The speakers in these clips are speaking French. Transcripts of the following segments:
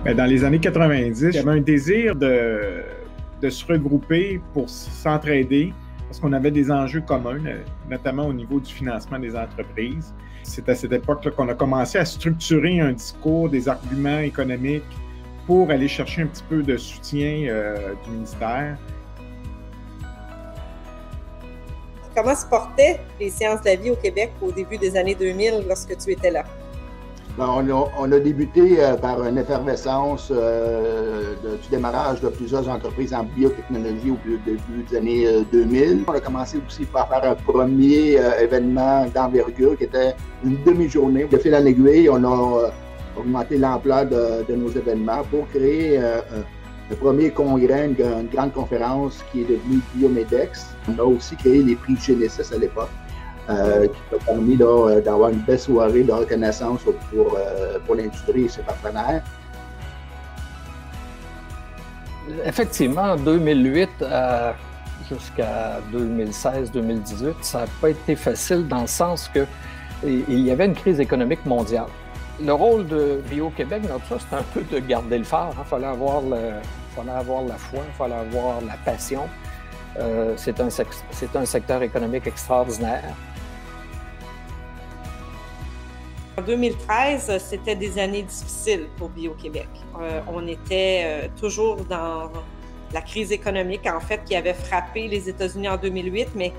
Mais dans les années 90, il y avait un désir de se regrouper pour s'entraider parce qu'on avait des enjeux communs, notamment au niveau du financement des entreprises. C'est à cette époque qu'on a commencé à structurer un discours, des arguments économiques pour aller chercher un petit peu de soutien du ministère. Comment se portaient les sciences de la vie au Québec au début des années 2000 lorsque tu étais là? On a débuté par une effervescence du démarrage de plusieurs entreprises en biotechnologie au début des années 2000. On a commencé aussi par faire un premier événement d'envergure qui était une demi-journée. De fil en aiguille, on a augmenté l'ampleur de nos événements pour créer le premier congrès, une grande conférence qui est devenue Biomedex. On a aussi créé les prix Genesis à l'époque. Qui a permis d'avoir une belle soirée de reconnaissance pour l'industrie et ses partenaires. Effectivement, en 2008 jusqu'à 2016-2018, ça n'a pas été facile dans le sens qu'il y avait une crise économique mondiale. Le rôle de Bio-Québec, c'était un peu de garder le phare. Il fallait avoir la foi, il fallait avoir la passion. C'est un secteur économique extraordinaire. En 2013, c'était des années difficiles pour Bio-Québec. On était toujours dans la crise économique, en fait, qui avait frappé les États-Unis en 2008, mais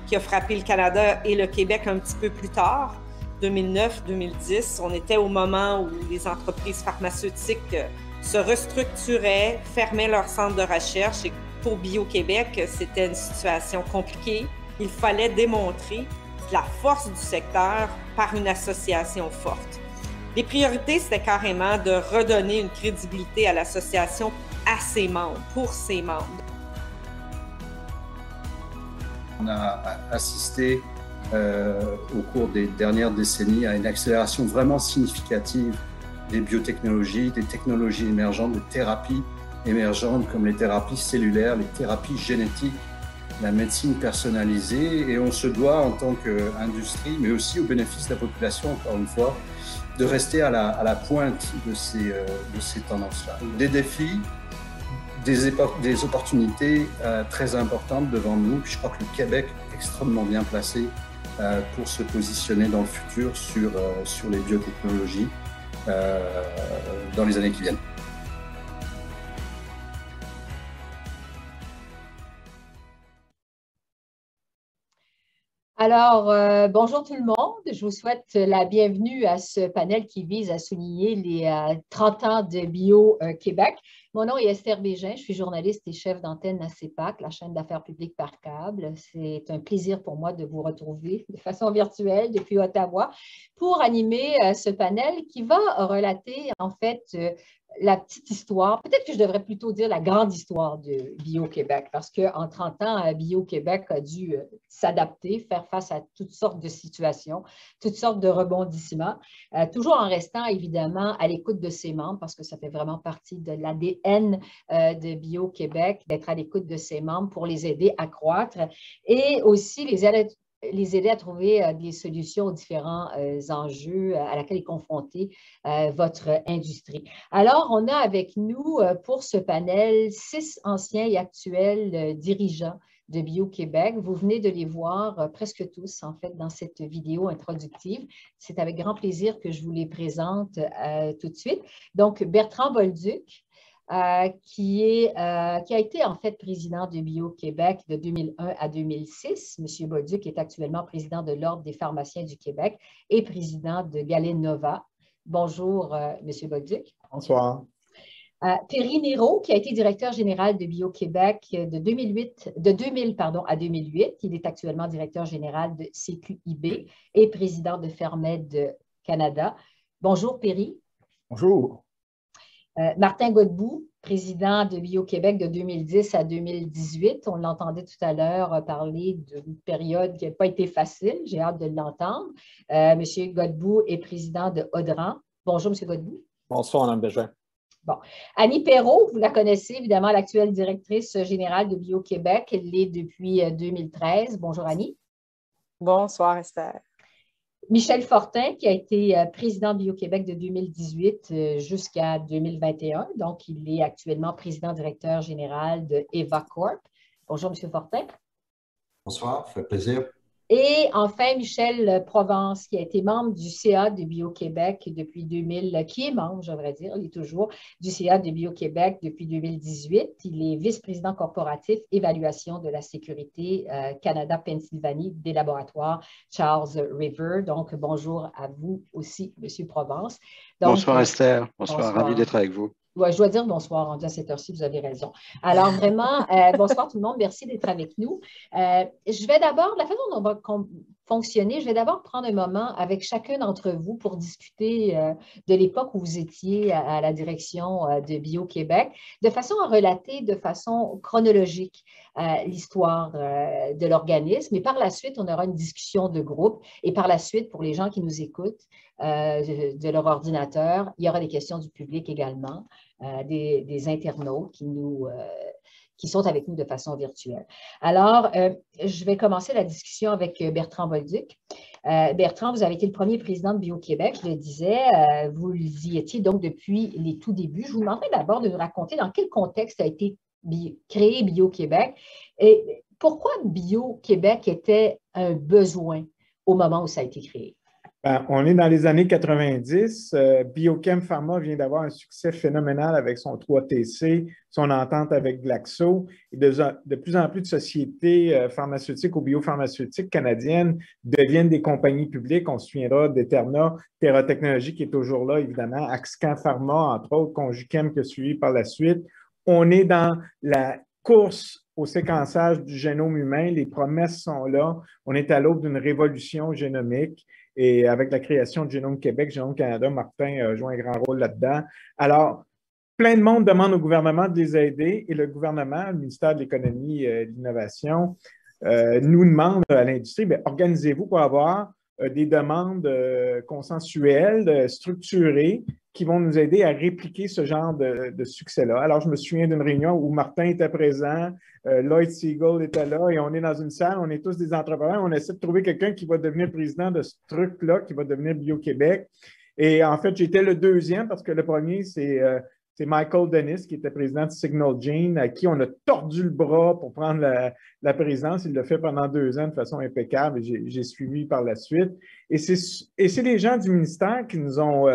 qui a frappé le Canada et le Québec un petit peu plus tard, 2009-2010. On était au moment où les entreprises pharmaceutiques se restructuraient, fermaient leurs centres de recherche. Et pour Bio-Québec, c'était une situation compliquée. Il fallait démontrer la force du secteur par une association forte. Les priorités, c'était carrément de redonner une crédibilité à l'association à ses membres, pour ses membres. On a assisté au cours des dernières décennies à une accélération vraiment significative des biotechnologies, des technologies émergentes, des thérapies émergentes comme les thérapies cellulaires, les thérapies génétiques, la médecine personnalisée, et on se doit en tant qu'industrie, mais aussi au bénéfice de la population, encore une fois, de rester à la pointe de ces tendances-là. Des défis, des opportunités très importantes devant nous. Puis je crois que le Québec est extrêmement bien placé pour se positionner dans le futur sur les biotechnologies dans les années qui viennent. Alors, bonjour tout le monde. Je vous souhaite la bienvenue à ce panel qui vise à souligner les 30 ans de Bio-Québec. Mon nom est Esther Bégin, je suis journaliste et chef d'antenne à CEPAC, la chaîne d'affaires publiques par câble. C'est un plaisir pour moi de vous retrouver de façon virtuelle depuis Ottawa pour animer ce panel qui va relater en fait la petite histoire, peut-être que je devrais plutôt dire la grande histoire de Bio-Québec, parce qu'en 30 ans, Bio-Québec a dû s'adapter, faire face à toutes sortes de situations, toutes sortes de rebondissements, toujours en restant évidemment à l'écoute de ses membres, parce que ça fait vraiment partie de l'ADN de Bio-Québec, d'être à l'écoute de ses membres pour les aider à croître et aussi les aider à trouver des solutions aux différents enjeux à laquelle est confrontée votre industrie. Alors, on a avec nous pour ce panel 6 anciens et actuels dirigeants de Bio-Québec. Vous venez de les voir presque tous, en fait, dans cette vidéo introductive. C'est avec grand plaisir que je vous les présente tout de suite. Donc, Bertrand Bolduc, qui a été en fait président de Bio-Québec de 2001 à 2006. M. Bolduc est actuellement président de l'Ordre des pharmaciens du Québec et président de Galenova. Bonjour, M. Bolduc. Bonsoir. Perry Néraud, qui a été directeur général de Bio-Québec de 2000 à 2008. Il est actuellement directeur général de CQIB et président de Fermed Canada. Bonjour, Perry. Bonjour. Martin Godbout, président de Bio-Québec de 2010 à 2018. On l'entendait tout à l'heure parler d'une période qui n'a pas été facile. J'ai hâte de l'entendre. Monsieur Godbout est président de Audran. Bonjour, Monsieur Godbout. Bonsoir, Mme Bégin. Bon. Annie Perrault, vous la connaissez évidemment, l'actuelle directrice générale de Bio-Québec. Elle l'est depuis 2013. Bonjour, Annie. Bonsoir, Esther. Michel Fortin, qui a été président Bio-Québec de 2018 jusqu'à 2021. Donc, il est actuellement président-directeur général de Eva Corp. Bonjour, M. Fortin. Bonsoir, ça fait plaisir. Et enfin, Michel Provence, qui a été membre du CA de Bio-Québec depuis 2000, qui est membre, je devrais dire, il est toujours du CA de Bio-Québec depuis 2018. Il est vice-président corporatif évaluation de la sécurité Canada-Pennsylvanie des laboratoires Charles River. Donc, bonjour à vous aussi, M. Provence. Donc, bonsoir Esther, bonsoir, ravi d'être avec vous. Ouais, je dois dire bonsoir, rendu à cette heure-ci, vous avez raison. Alors vraiment, bonsoir tout le monde, merci d'être avec nous. Je vais d'abord, la façon dont on va fonctionner, je vais d'abord prendre un moment avec chacun d'entre vous pour discuter de l'époque où vous étiez à la direction de Bio-Québec, de façon à relater de façon chronologique l'histoire de l'organisme. Et par la suite, on aura une discussion de groupe. Et par la suite, pour les gens qui nous écoutent de leur ordinateur, il y aura des questions du public également. Des internautes qui sont avec nous de façon virtuelle. Alors, je vais commencer la discussion avec Bertrand Bolduc. Bertrand, vous avez été le premier président de Bio-Québec, je le disais, vous y étiez donc depuis les tout débuts. Je vous demanderai d'abord de nous raconter dans quel contexte a été créé Bio-Québec et pourquoi Bio-Québec était un besoin au moment où ça a été créé. Ben, on est dans les années 90. Biochem Pharma vient d'avoir un succès phénoménal avec son 3TC, son entente avec Glaxo. Et de plus en plus de sociétés pharmaceutiques ou biopharmaceutiques canadiennes deviennent des compagnies publiques. On se souviendra d'Eterna, Thératechnologies qui est toujours là, évidemment, Axcan Pharma, entre autres, Conjuchem qui a suivi par la suite. On est dans la course au séquençage du génome humain. Les promesses sont là. On est à l'aube d'une révolution génomique. Et avec la création de Génome Québec, Génome Canada, Martin a joué un grand rôle là-dedans. Alors, plein de monde demande au gouvernement de les aider et le gouvernement, le ministère de l'Économie et de l'Innovation, nous demande à l'industrie, organisez-vous pour avoir des demandes consensuelles, structurées, qui vont nous aider à répliquer ce genre de succès-là. Alors, je me souviens d'une réunion où Martin était présent, Lloyd Segal était là, et on est dans une salle, on est tous des entrepreneurs, on essaie de trouver quelqu'un qui va devenir président de ce truc-là, qui va devenir Bio-Québec. Et en fait, j'étais le deuxième parce que le premier, c'est Michael Dennis, qui était président de Signal Gene, à qui on a tordu le bras pour prendre la présidence. Il l'a fait pendant 2 ans de façon impeccable et j'ai suivi par la suite. Et c'est les gens du ministère qui nous ont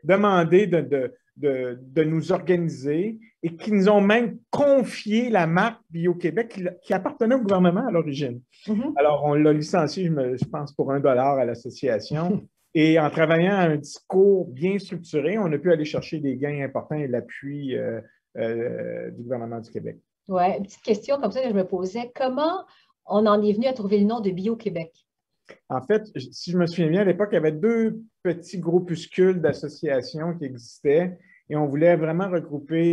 demandé de nous organiser et qui nous ont même confié la marque Bio-Québec qui appartenait au gouvernement à l'origine. Mm-hmm. Alors, on l'a licencié, je pense, pour $1 à l'association. Et en travaillant à un discours bien structuré, on a pu aller chercher des gains importants et l'appui du gouvernement du Québec. Oui, une petite question comme ça que je me posais. Comment on en est venu à trouver le nom de Bio-Québec? En fait, si je me souviens bien, à l'époque, il y avait 2 petits groupuscules d'associations qui existaient et on voulait vraiment regrouper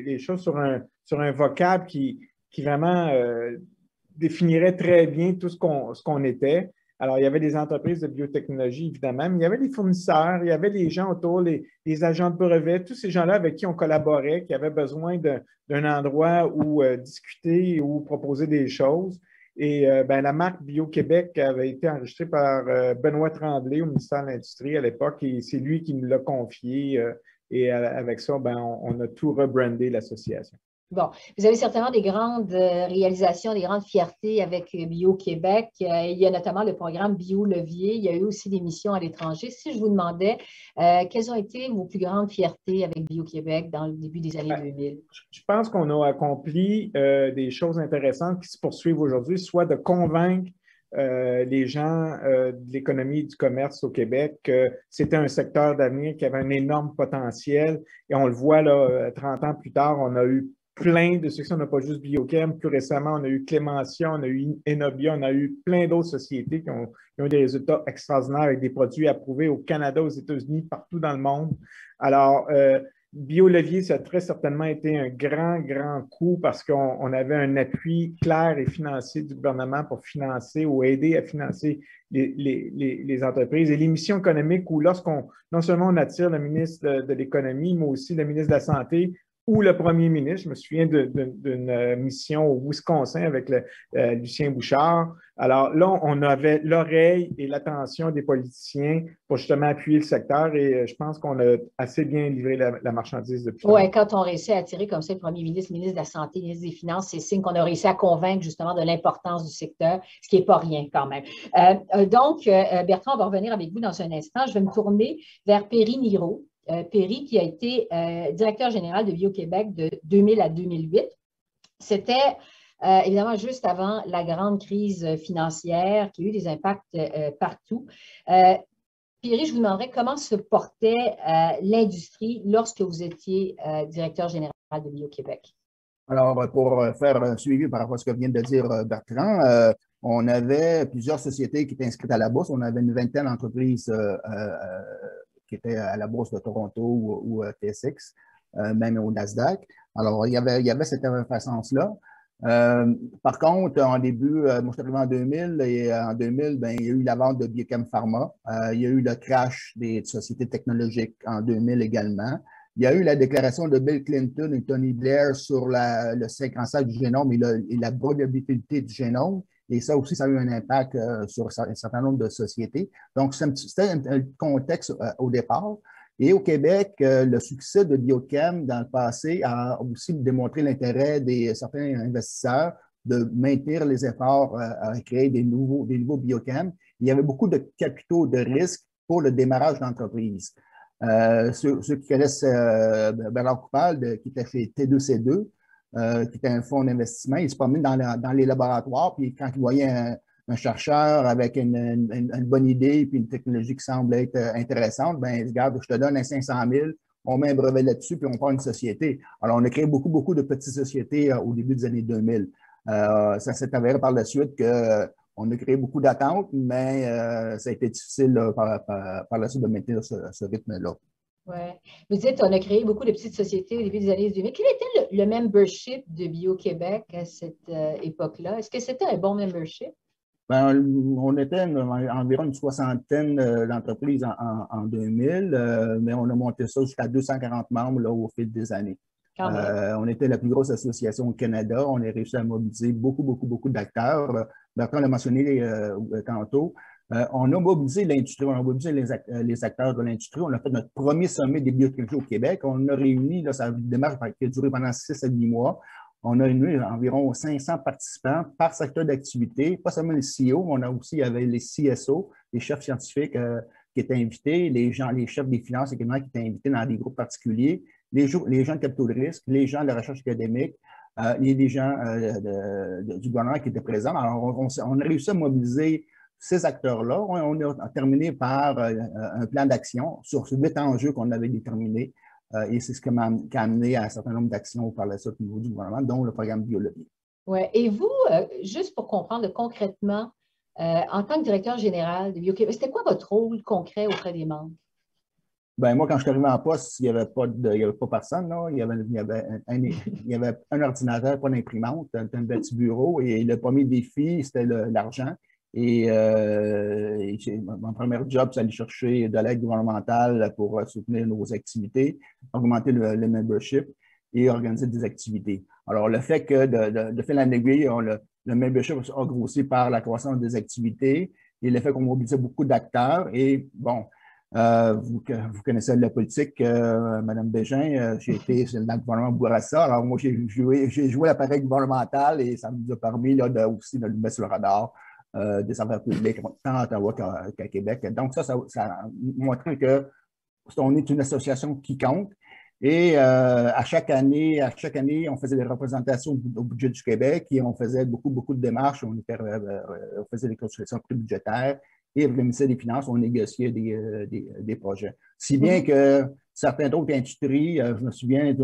les choses sur un vocable qui vraiment définirait très bien tout ce qu'on était. Alors, il y avait des entreprises de biotechnologie, évidemment, mais il y avait les fournisseurs, il y avait les gens autour, les agents de brevets, tous ces gens-là avec qui on collaborait, qui avaient besoin d'un endroit où discuter ou proposer des choses. Et la marque Bio-Québec avait été enregistrée par Benoît Tremblay au ministère de l'Industrie à l'époque, et c'est lui qui nous l'a confié. Et avec ça, on a tout rebrandé l'association. Bon, vous avez certainement des grandes réalisations, des grandes fiertés avec Bio-Québec. Il y a notamment le programme Bio-Levier. Il y a eu aussi des missions à l'étranger. Si je vous demandais, quelles ont été vos plus grandes fiertés avec Bio-Québec dans le début des années 2000? Je pense qu'on a accompli des choses intéressantes qui se poursuivent aujourd'hui, soit de convaincre les gens de l'économie et du commerce au Québec que c'était un secteur d'avenir qui avait un énorme potentiel. Et on le voit, là, 30 ans plus tard, on a eu plein de succès. On n'a pas juste Biochem. Plus récemment, on a eu Clémentia, on a eu Enobia, on a eu plein d'autres sociétés qui ont eu des résultats extraordinaires avec des produits approuvés au Canada, aux États-Unis, partout dans le monde. Alors, Bio-Levier, ça a très certainement été un grand, grand coup parce qu'on avait un appui clair et financier du gouvernement pour financer ou aider à financer les entreprises. Et les missions économiques où non seulement on attire le ministre de l'Économie, mais aussi le ministre de la Santé ou le premier ministre. Je me souviens d'une mission au Wisconsin avec Lucien Bouchard. Alors là, on avait l'oreille et l'attention des politiciens pour justement appuyer le secteur et je pense qu'on a assez bien livré la marchandise depuis. Oui, quand on réussit à attirer comme ça le premier ministre, le ministre de la Santé, le ministre des Finances, c'est signe qu'on a réussi à convaincre justement de l'importance du secteur, ce qui n'est pas rien quand même. Donc, Bertrand, on va revenir avec vous dans un instant. Je vais me tourner vers Perry Niro. Perry, qui a été directeur général de Bio-Québec de 2000 à 2008. C'était évidemment juste avant la grande crise financière qui a eu des impacts partout. Perry, je vous demanderais comment se portait l'industrie lorsque vous étiez directeur général de Bio-Québec. Alors, pour faire un suivi par rapport à ce que vient de dire Bertrand, on avait plusieurs sociétés qui étaient inscrites à la bourse. On avait une vingtaine d'entreprises qui étaient à la bourse de Toronto ou TSX, même au Nasdaq. Alors, il y avait cette effervescence-là. Par contre, en début, moi je suis arrivé en 2000 et en 2000, ben, il y a eu la vente de Biochem Pharma. Il y a eu le crash des sociétés technologiques en 2000 également. Il y a eu la déclaration de Bill Clinton et Tony Blair sur le séquençage du génome et la probabilité du génome. Et ça aussi, ça a eu un impact sur un certain nombre de sociétés. Donc, c'était un contexte au départ. Et au Québec, le succès de Biochem dans le passé a aussi démontré l'intérêt de certains investisseurs de maintenir les efforts à créer des nouveaux Biochem. Il y avait beaucoup de capitaux de risque pour le démarrage d'entreprise. Ceux qui connaissent Bernard Coupal, qui était chez T2C2, qui était un fonds d'investissement, il se promenait dans les laboratoires, puis quand il voyait un chercheur avec une bonne idée puis une technologie qui semble être intéressante, ben regarde, je te donne un 500 000, on met un brevet là-dessus, puis on prend une société. Alors, on a créé beaucoup de petites sociétés au début des années 2000. Ça s'est avéré par la suite qu'on a créé beaucoup d'attentes, mais ça a été difficile par la suite de maintenir ce rythme-là. Oui. Vous dites qu'on a créé beaucoup de petites sociétés au début des années 2000. Quel était le membership de Bio-Québec à cette époque-là? Est-ce que c'était un bon membership? Ben, on était environ une soixantaine d'entreprises en 2000, mais on a monté ça jusqu'à 240 membres là, au fil des années. On était la plus grosse association au Canada. On a réussi à mobiliser beaucoup d'acteurs. Bertrand l'a mentionné tantôt. On a mobilisé l'industrie, on a mobilisé les acteurs de l'industrie. On a fait notre premier sommet des biotechnologies au Québec. On a réuni, là, ça démarre qui a duré pendant 6 à 8 mois. On a réuni environ 500 participants par secteur d'activité, pas seulement les CEO, mais il y avait les CSO, les chefs scientifiques qui étaient invités, les chefs des finances également qui étaient invités dans des groupes particuliers, les gens de capitaux de risque, les gens de la recherche académique, les gens du gouvernement qui étaient présents. Alors, on a réussi à mobiliser ces acteurs-là. On a terminé par un plan d'action sur 8 enjeux qu'on avait déterminés. Et c'est ce qui a amené à un certain nombre d'actions par la suite au niveau du gouvernement, dont le programme Biologie. Oui. Et vous, juste pour comprendre concrètement, en tant que directeur général de Bio-Québec, c'était quoi votre rôle concret auprès des membres? Ben, moi, quand je suis arrivé en poste, il n'y avait pas personne. Là. Il y avait un ordinateur, pas d'imprimante, un petit bureau. Et le premier défi, c'était l'argent. Et mon premier job, c'est aller chercher de l'aide gouvernementale pour soutenir nos activités, augmenter le membership et organiser des activités. Alors, le fait que de fil en aiguille, le membership a grossi par la croissance des activités et le fait qu'on mobilisait beaucoup d'acteurs. Et bon, vous connaissez la politique, Mme Bégin, j'ai été dans le gouvernement Bourassa. Alors, moi, j'ai joué l'appareil gouvernemental et ça nous a permis là, aussi de le mettre sur le radar. Des affaires publiques, tant à Ottawa qu'à Québec. Donc, ça a montré qu'on est une association qui compte. Et à chaque année, on faisait des représentations au budget du Québec et on faisait beaucoup de démarches. On faisait des consultations budgétaires et le ministère des Finances, on négociait des projets. Si bien que certaines autres industries, je me souviens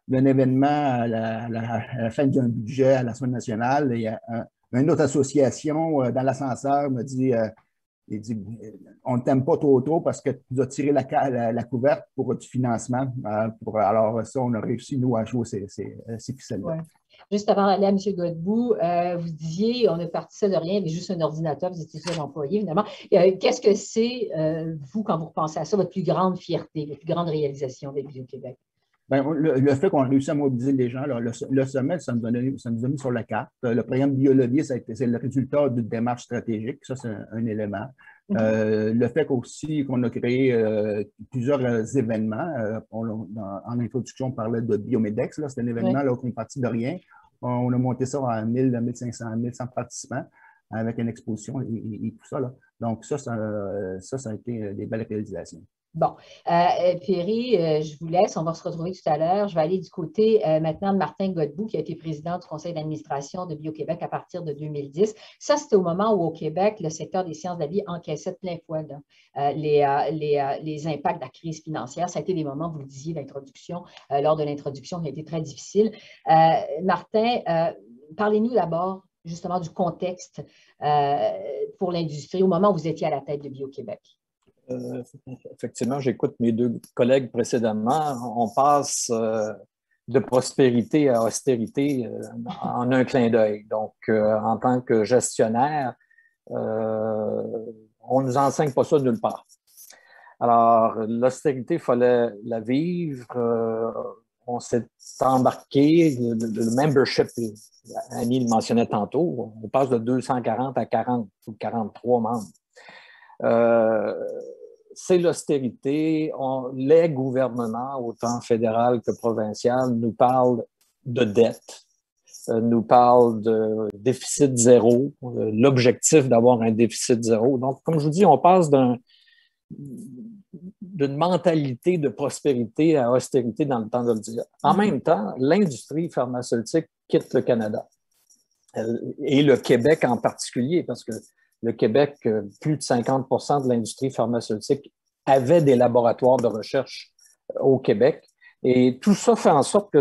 d'un événement à la fin d'un budget à l'Assemblée nationale, il y a une autre association dans l'ascenseur me dit, il dit, on ne t'aime pas trop parce que tu as tiré la couverte pour du financement. Alors ça, on a réussi, nous, à jouer ces ficelles-là. Ouais. Juste avant d'aller à M. Godbout, vous disiez, on est parti ça de rien, mais juste un ordinateur, vous étiez seul employé, évidemment. Qu'est-ce que c'est, vous, quand vous repensez à ça, votre plus grande fierté, votre plus grande réalisation avec Bio-Québec? Bien, le fait qu'on a réussi à mobiliser les gens, là, le sommet, ça nous a mis sur la carte. Le programme Biologie, c'est le résultat d'une démarche stratégique. Ça, c'est un élément. Le fait aussi qu'on a créé plusieurs événements. En introduction, on parlait de Biomedex. C'est un événement là, qu'on est parti de rien. On a monté ça à 1000, 1500, 1100 participants avec une exposition et tout ça. Là. Donc, ça a été des belles réalisations. Bon, Pierry, je vous laisse, on va se retrouver tout à l'heure. Je vais aller du côté maintenant de Martin Godbout, qui a été président du conseil d'administration de Bio-Québec à partir de 2010. Ça, c'était au moment où au Québec, le secteur des sciences de la vie encaissait de plein fouet les impacts de la crise financière. Ça a été des moments, vous le disiez, lors de l'introduction, qui a été très difficile. Martin, parlez-nous d'abord justement du contexte pour l'industrie au moment où vous étiez à la tête de Bio-Québec. Effectivement, j'écoute mes deux collègues précédemment. On passe de prospérité à austérité en un clin d'œil. Donc, en tant que gestionnaire, on ne nous enseigne pas ça nulle part. Alors, l'austérité, il fallait la vivre. On s'est embarqué, le membership, Annie le mentionnait tantôt, on passe de 240 à 40 ou 43 membres. C'est l'austérité. Les gouvernements, autant fédéral que provincial, nous parlent de dette, nous parlent de déficit zéro, l'objectif d'avoir un déficit zéro. Donc, comme je vous dis, on passe d'une mentalité de prospérité à austérité dans le temps de le dire. En même temps, l'industrie pharmaceutique quitte le Canada et le Québec en particulier, parce que le Québec, plus de 50 % de l'industrie pharmaceutique avait des laboratoires de recherche au Québec. Et tout ça fait en sorte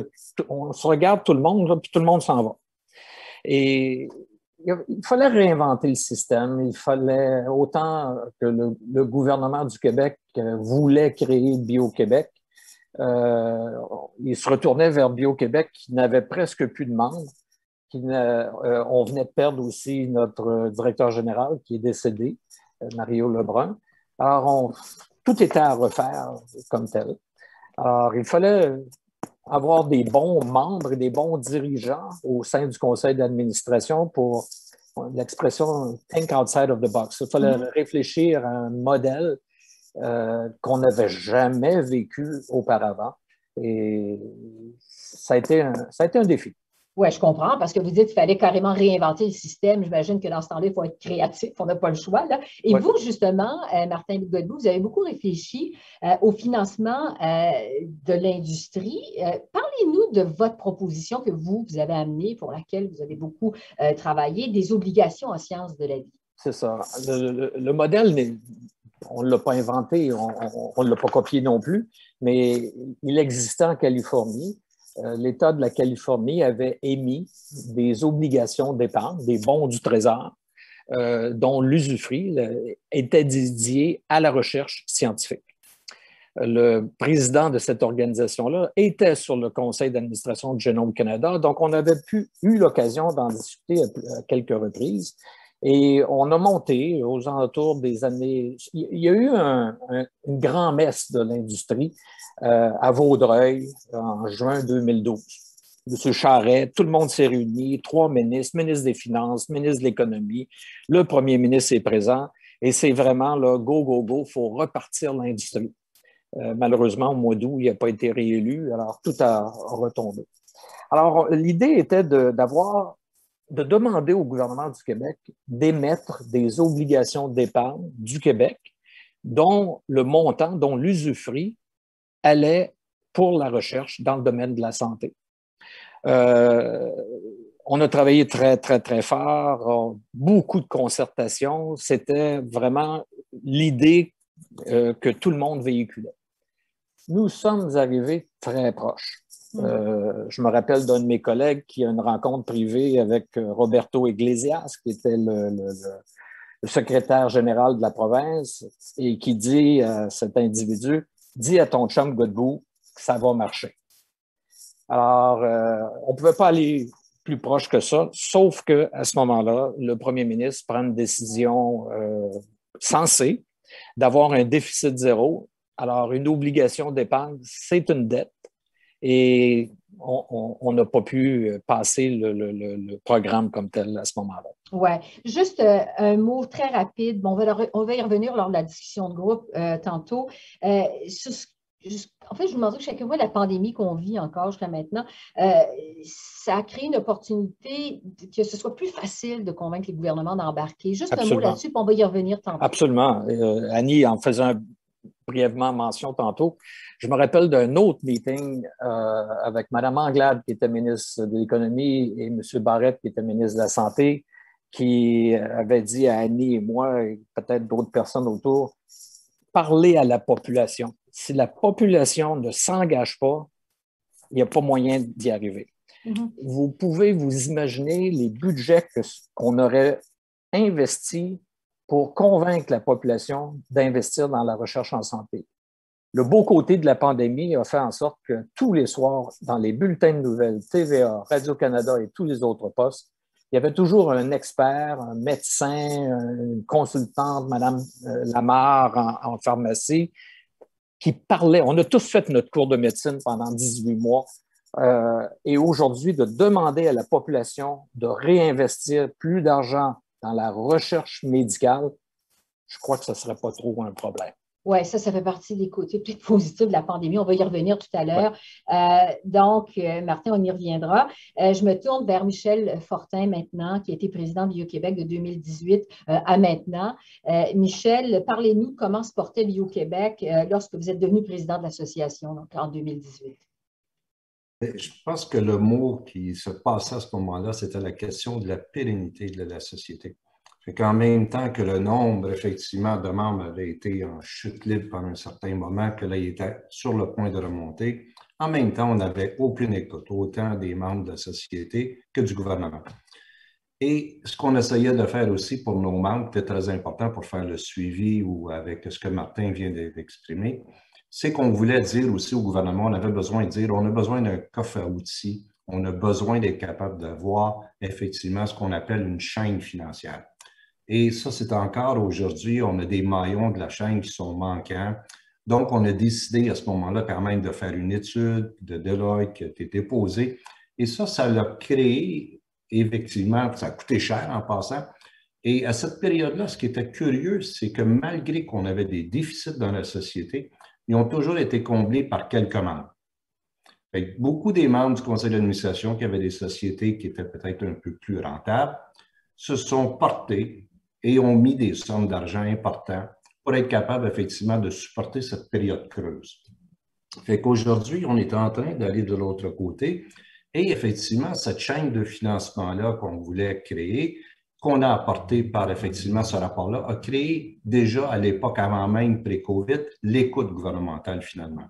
qu'on se regarde tout le monde, là, puis tout le monde s'en va. Et il fallait réinventer le système. Il fallait, autant que le gouvernement du Québec voulait créer Bio-Québec, il se retournait vers Bio-Québec qui n'avait presque plus de membres. On venait de perdre aussi notre directeur général qui est décédé, Mario Lebrun. Alors, tout était à refaire comme tel. Alors, il fallait avoir des bons membres et des bons dirigeants au sein du conseil d'administration pour l'expression « think outside of the box ». Il fallait réfléchir à un modèle qu'on n'avait jamais vécu auparavant. Et ça a été un défi. Oui, je comprends, parce que vous dites qu'il fallait carrément réinventer le système. J'imagine que dans ce temps-là, il faut être créatif, on n'a pas le choix. Là. Et vous, justement, Martin Godbout, vous avez beaucoup réfléchi au financement de l'industrie. Parlez-nous de votre proposition que vous avez amenée, pour laquelle vous avez beaucoup travaillé, des obligations en sciences de la vie. C'est ça. Le modèle, on ne l'a pas inventé, on ne l'a pas copié non plus, mais il existait en Californie. L'État de la Californie avait émis des obligations d'épargne, des bons du Trésor, dont l'usufruit était dédié à la recherche scientifique. Le président de cette organisation-là était sur le conseil d'administration de Génome Canada, donc on avait eu l'occasion d'en discuter à quelques reprises. Et on a monté aux alentours des années... Il y a eu une grand-messe de l'industrie à Vaudreuil en juin 2012. M. Charest, tout le monde s'est réuni, 3 ministres, ministre des Finances, ministre de l'Économie, le premier ministre est présent et c'est vraiment là, go, go, go, il faut repartir l'industrie. Malheureusement, au mois d'août, il n'a pas été réélu, alors tout a retombé. Alors, l'idée était de demander au gouvernement du Québec d'émettre des obligations d'épargne du Québec dont le montant, dont l'usufruit allait pour la recherche dans le domaine de la santé. On a travaillé très, très, très fort, beaucoup de concertations. C'était vraiment l'idée que tout le monde véhiculait. Nous sommes arrivés très proches. Je me rappelle d'un de mes collègues qui a une rencontre privée avec Roberto Iglesias, qui était le secrétaire général de la province, et qui dit à cet individu, « Dis à ton chum Godbout que ça va marcher. » Alors, on ne pouvait pas aller plus proche que ça, sauf qu'à ce moment-là, le premier ministre prend une décision sensée d'avoir un déficit zéro. Alors, une obligation d'épargne, c'est une dette. et on n'a pas pu passer le programme comme tel à ce moment-là. Oui. Juste un mot très rapide. Bon, on va y revenir lors de la discussion de groupe tantôt. En fait, je vous demandais que chacun voit la pandémie qu'on vit encore jusqu'à maintenant. Ça a créé une opportunité que ce soit plus facile de convaincre les gouvernements d'embarquer. Juste un mot là-dessus, puis on va y revenir tantôt. Absolument. Annie en faisait brièvement mention tantôt. Je me rappelle d'un autre meeting avec Mme Anglade, qui était ministre de l'Économie, et M. Barrette, qui était ministre de la Santé, qui avait dit à Annie et moi, et peut-être d'autres personnes autour, parler à la population. Si la population ne s'engage pas, il n'y a pas moyen d'y arriver. Mm-hmm. Vous pouvez vous imaginer les budgets qu'on aurait investis pour convaincre la population d'investir dans la recherche en santé. Le beau côté de la pandémie a fait en sorte que tous les soirs, dans les bulletins de nouvelles, TVA, Radio-Canada et tous les autres postes, il y avait toujours un expert, un médecin, une consultante, Mme Lamarre en pharmacie, qui parlait. On a tous fait notre cours de médecine pendant 18 mois. Et aujourd'hui, de demander à la population de réinvestir plus d'argent dans la recherche médicale, je crois que ce ne serait pas trop un problème. Oui, ça fait partie des côtés plus positifs de la pandémie. On va y revenir tout à l'heure. Ouais. Martin, on y reviendra. Je me tourne vers Michel Fortin maintenant, qui a été président de Bio-Québec de 2018 à maintenant. Michel, parlez-nous comment se portait Bio-Québec lorsque vous êtes devenu président de l'association, donc en 2018. Je pense que le mot qui se passait à ce moment-là, c'était la question de la pérennité de la société. Fait qu'en même temps que le nombre, effectivement, de membres avait été en chute libre pendant un certain moment, que là, il était sur le point de remonter, en même temps, on n'avait aucune écoute, autant des membres de la société que du gouvernement. Et ce qu'on essayait de faire aussi pour nos membres, c'était très important pour faire le suivi ou avec ce que Martin vient d'exprimer, c'est qu'on voulait dire aussi au gouvernement, on avait besoin de dire, on a besoin d'un coffre à outils, on a besoin d'être capable d'avoir effectivement ce qu'on appelle une chaîne financière. Et ça, c'est encore aujourd'hui, on a des maillons de la chaîne qui sont manquants. Donc, on a décidé à ce moment-là quand même de faire une étude de Deloitte qui a été déposée. Et ça l'a créé, effectivement, ça a coûté cher en passant. Et à cette période-là, ce qui était curieux, c'est que malgré qu'on avait des déficits dans la société, ils ont toujours été comblés par quelques membres. Beaucoup des membres du conseil d'administration qui avaient des sociétés qui étaient peut-être un peu plus rentables se sont portés et ont mis des sommes d'argent importantes pour être capables effectivement de supporter cette période creuse. Fait qu'aujourd'hui, on est en train d'aller de l'autre côté et effectivement, cette chaîne de financement-là qu'on voulait créer, qu'on a apporté par effectivement ce rapport-là, a créé déjà à l'époque, avant même pré-COVID, l'écoute gouvernementale finalement.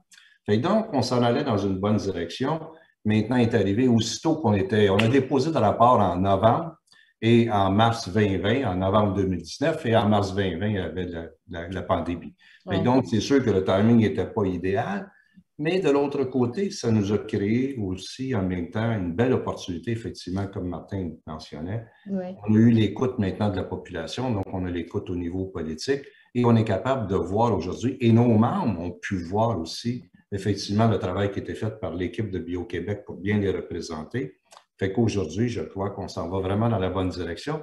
Fait donc, on s'en allait dans une bonne direction. Maintenant est arrivé aussitôt qu'on a déposé le rapport en novembre et en mars 2020, en novembre 2019 et en mars 2020, il y avait la pandémie. Ouais. Donc, c'est sûr que le timing n'était pas idéal, mais de l'autre côté, ça nous a créé aussi en même temps une belle opportunité, effectivement, comme Martin mentionnait. Ouais. On a eu l'écoute maintenant de la population, donc on a l'écoute au niveau politique et on est capable de voir aujourd'hui, et nos membres ont pu voir aussi, effectivement, le travail qui a été fait par l'équipe de Bio-Québec pour bien les représenter. Fait qu'aujourd'hui, je crois qu'on s'en va vraiment dans la bonne direction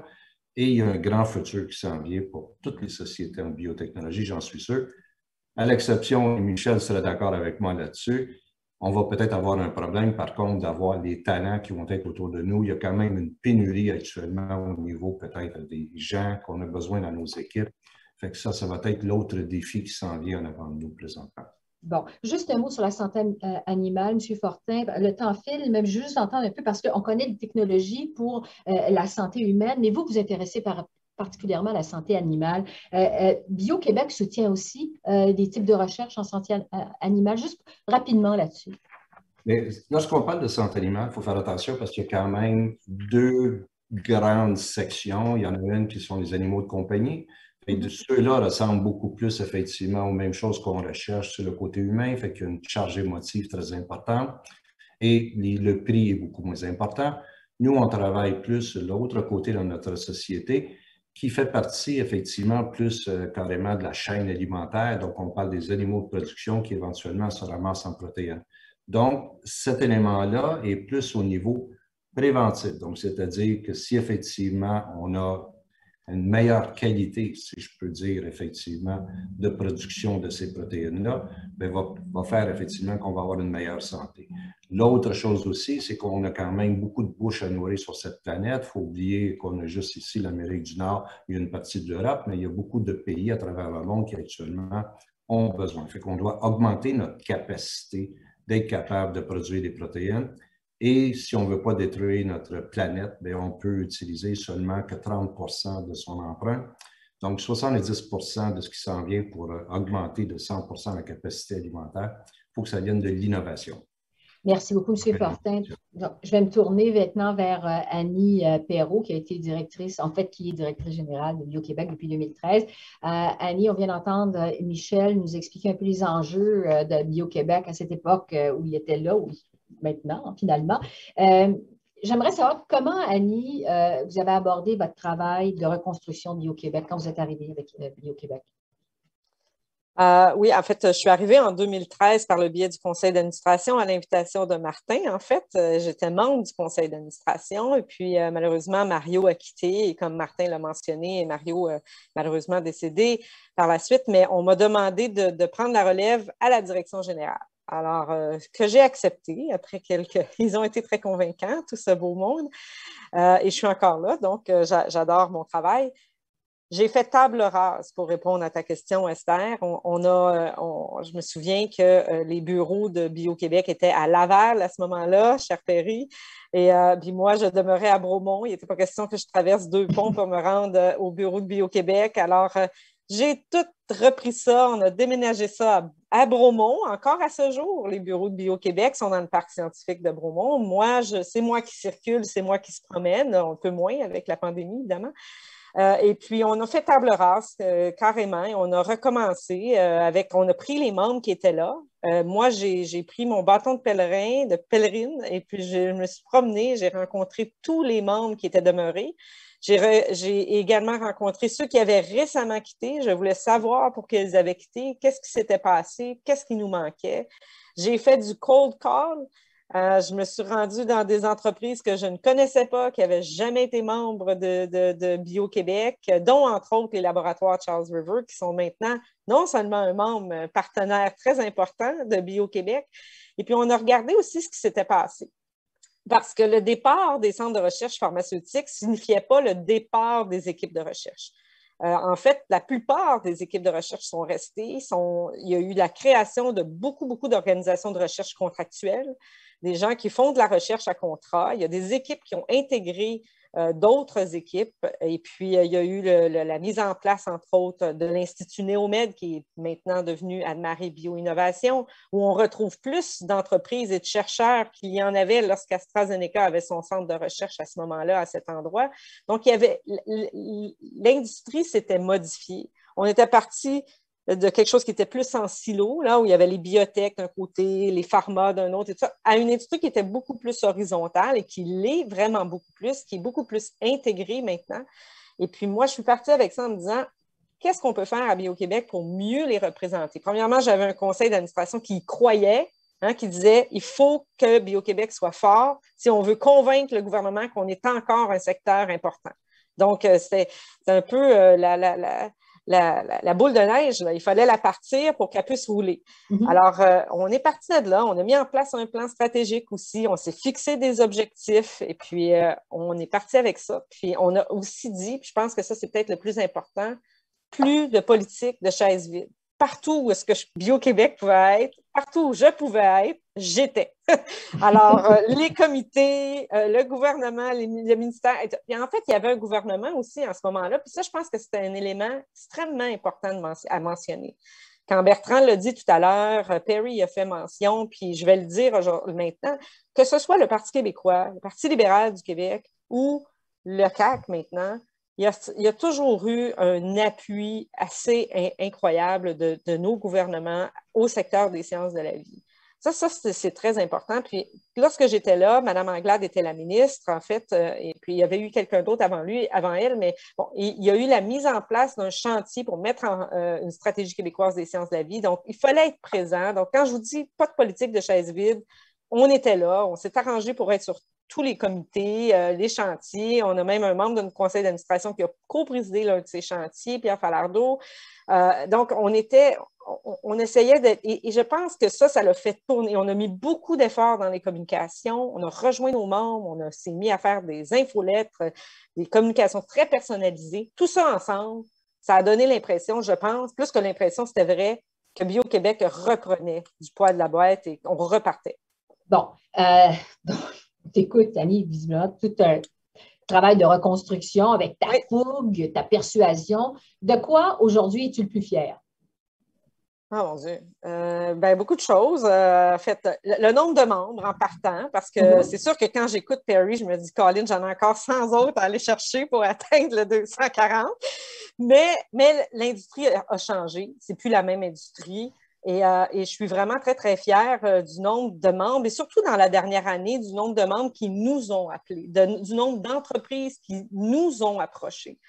et il y a un grand futur qui s'en vient pour toutes les sociétés en biotechnologie, j'en suis sûr. À l'exception, et Michel serait d'accord avec moi là-dessus, on va peut-être avoir un problème, par contre, d'avoir les talents qui vont être autour de nous. Il y a quand même une pénurie actuellement au niveau peut-être des gens qu'on a besoin dans nos équipes. Fait que ça va être l'autre défi qui s'en vient en avant de nous présentement. Bon, juste un mot sur la santé animale, M. Fortin. Le temps file, même juste entendre un peu parce qu'on connaît les technologies pour la santé humaine, mais vous intéressez particulièrement à la santé animale. Bio-Québec soutient aussi des types de recherche en santé animale. Juste rapidement là-dessus. Mais lorsqu'on parle de santé animale, il faut faire attention parce qu'il y a quand même deux grandes sections. Il y en a une qui sont les animaux de compagnie. Et ceux-là ressemblent beaucoup plus effectivement aux mêmes choses qu'on recherche sur le côté humain, fait qu'il y a une charge émotive très importante et le prix est beaucoup moins important. Nous, on travaille plus sur l'autre côté de notre société qui fait partie effectivement plus carrément de la chaîne alimentaire. Donc, on parle des animaux de production qui éventuellement se ramassent en protéines. Donc, cet élément-là est plus au niveau préventif. Donc, c'est-à-dire que si effectivement on a une meilleure qualité, si je peux dire, effectivement, de production de ces protéines-là, bien, va faire effectivement qu'on va avoir une meilleure santé. L'autre chose aussi, c'est qu'on a quand même beaucoup de bouches à nourrir sur cette planète. Il faut oublier qu'on a juste ici l'Amérique du Nord, il y a une partie de l'Europe, mais il y a beaucoup de pays à travers le monde qui actuellement ont besoin. Fait qu'on doit augmenter notre capacité d'être capable de produire des protéines. Et si on ne veut pas détruire notre planète, bien, on peut utiliser seulement que 30% de son emprunt. Donc, 70% de ce qui s'en vient pour augmenter de 100% la capacité alimentaire, il faut que ça vienne de l'innovation. Merci beaucoup, M. Fortin. Donc, je vais me tourner maintenant vers Annie Perrault, qui a été directrice, en fait, qui est directrice générale de Bio-Québec depuis 2013. Annie, on vient d'entendre Michel nous expliquer un peu les enjeux de Bio-Québec à cette époque où il était là, ou maintenant, finalement. J'aimerais savoir comment, Annie, vous avez abordé votre travail de reconstruction de Bio-Québec quand vous êtes arrivée avec Bio-Québec. Oui, en fait, je suis arrivée en 2013 par le biais du conseil d'administration à l'invitation de Martin. En fait, j'étais membre du conseil d'administration et puis malheureusement, Mario a quitté et comme Martin l'a mentionné, Mario malheureusement décédé par la suite, mais on m'a demandé de prendre la relève à la direction générale. Alors, que j'ai accepté après ils ont été très convaincants, tout ce beau monde, et je suis encore là, donc j'adore mon travail. J'ai fait table rase pour répondre à ta question, Esther. Je me souviens que les bureaux de Bio-Québec étaient à Laval à ce moment-là, cher Perry. Et puis moi, je demeurais à Bromont. Il n'était pas question que je traverse 2 ponts pour me rendre au bureau de Bio-Québec. Alors, j'ai tout repris ça. On a déménagé ça à Bromont. Encore à ce jour, les bureaux de Bio-Québec sont dans le parc scientifique de Bromont. Moi, c'est moi qui circule, c'est moi qui se promène, un peu moins avec la pandémie, évidemment. Et puis, on a fait table rase carrément et on a recommencé on a pris les membres qui étaient là. Moi, j'ai pris mon bâton de pèlerine, et puis je me suis promenée, j'ai rencontré tous les membres qui étaient demeurés. J'ai également rencontré ceux qui avaient récemment quitté. Je voulais savoir pour qu'ils avaient quitté, qu'est-ce qui s'était passé, qu'est-ce qui nous manquait. J'ai fait du cold call. Je me suis rendue dans des entreprises que je ne connaissais pas, qui n'avaient jamais été membres de Bio-Québec, dont entre autres les laboratoires Charles River, qui sont maintenant non seulement un membre, un partenaire très important de Bio-Québec. Et puis, on a regardé aussi ce qui s'était passé. Parce que le départ des centres de recherche pharmaceutiques ne signifiait pas le départ des équipes de recherche. En fait, la plupart des équipes de recherche sont restées. Il y a eu la création de beaucoup d'organisations de recherche contractuelles, des gens qui font de la recherche à contrat. Il y a des équipes qui ont intégré d'autres équipes. Et puis, il y a eu la mise en place, entre autres, de l'Institut Néomed, qui est maintenant devenu Anne-Marie Bio-Innovation, où on retrouve plus d'entreprises et de chercheurs qu'il y en avait lorsqu'AstraZeneca avait son centre de recherche à ce moment-là, à cet endroit. Donc, l'industrie s'était modifiée. On était parti de quelque chose qui était plus en silo, là où il y avait les biotech d'un côté, les pharma d'un autre, et tout ça, à une industrie qui était beaucoup plus horizontale et qui l'est vraiment beaucoup plus, qui est beaucoup plus intégrée maintenant. Et puis moi, je suis partie avec ça en me disant, qu'est-ce qu'on peut faire à Bio-Québec pour mieux les représenter? Premièrement, j'avais un conseil d'administration qui y croyait, qui disait, il faut que Bio-Québec soit fort si on veut convaincre le gouvernement qu'on est encore un secteur important. Donc, c'est un peu la boule de neige, là. Il fallait la partir pour qu'elle puisse rouler. Alors, on est parti de là, on a mis en place un plan stratégique aussi, on s'est fixé des objectifs et puis on est parti avec ça. Puis on a aussi dit, puis je pense que ça, c'est peut-être le plus important, plus de politique de chaises vides. Partout où est-ce que Bio-Québec pouvait être, partout où je pouvais être, j'étais. Alors, les comités, le gouvernement, le ministère. Et en fait, il y avait un gouvernement aussi en ce moment-là. Puis ça, je pense que c'était un élément extrêmement important à mentionner. Quand Bertrand l'a dit tout à l'heure, Perry a fait mention, puis je vais le dire maintenant, que ce soit le Parti québécois, le Parti libéral du Québec ou le CAQ maintenant, il y a toujours eu un appui assez incroyable de nos gouvernements au secteur des sciences de la vie. Ça c'est très important. Puis, lorsque j'étais là, Mme Anglade était la ministre, en fait, et puis il y avait eu quelqu'un d'autre avant elle, mais bon, il y a eu la mise en place d'un chantier pour mettre une stratégie québécoise des sciences de la vie. Donc, il fallait être présent. Donc, quand je vous dis pas de politique de chaise vide, on était là, on s'est arrangé pour être sur tous les comités, les chantiers. On a même un membre de notre conseil d'administration qui a co-présidé l'un de ces chantiers, Pierre Falardeau. Donc, on essayait d'être... Et je pense que ça l'a fait tourner. On a mis beaucoup d'efforts dans les communications. On a rejoint nos membres. On s'est mis à faire des infolettres, des communications très personnalisées. Tout ça ensemble, ça a donné l'impression, je pense, plus que l'impression, c'était vrai, que Bio-Québec reprenait du poids de la boîte et on repartait. Bon, t'écoutes, Annie, visiblement, tout un travail de reconstruction avec ta fougue, ta persuasion. De quoi, aujourd'hui, es-tu le plus fier? Oh mon Dieu. Beaucoup de choses. En fait, le nombre de membres en partant, parce que c'est sûr que quand j'écoute Perry, je me dis, Colin, j'en ai encore 100 autres à aller chercher pour atteindre le 240. Mais l'industrie a changé. C'est plus la même industrie. Et je suis vraiment très, très fière du nombre de membres et surtout dans la dernière année, du nombre de membres qui nous ont appelés, du nombre d'entreprises qui nous ont approchés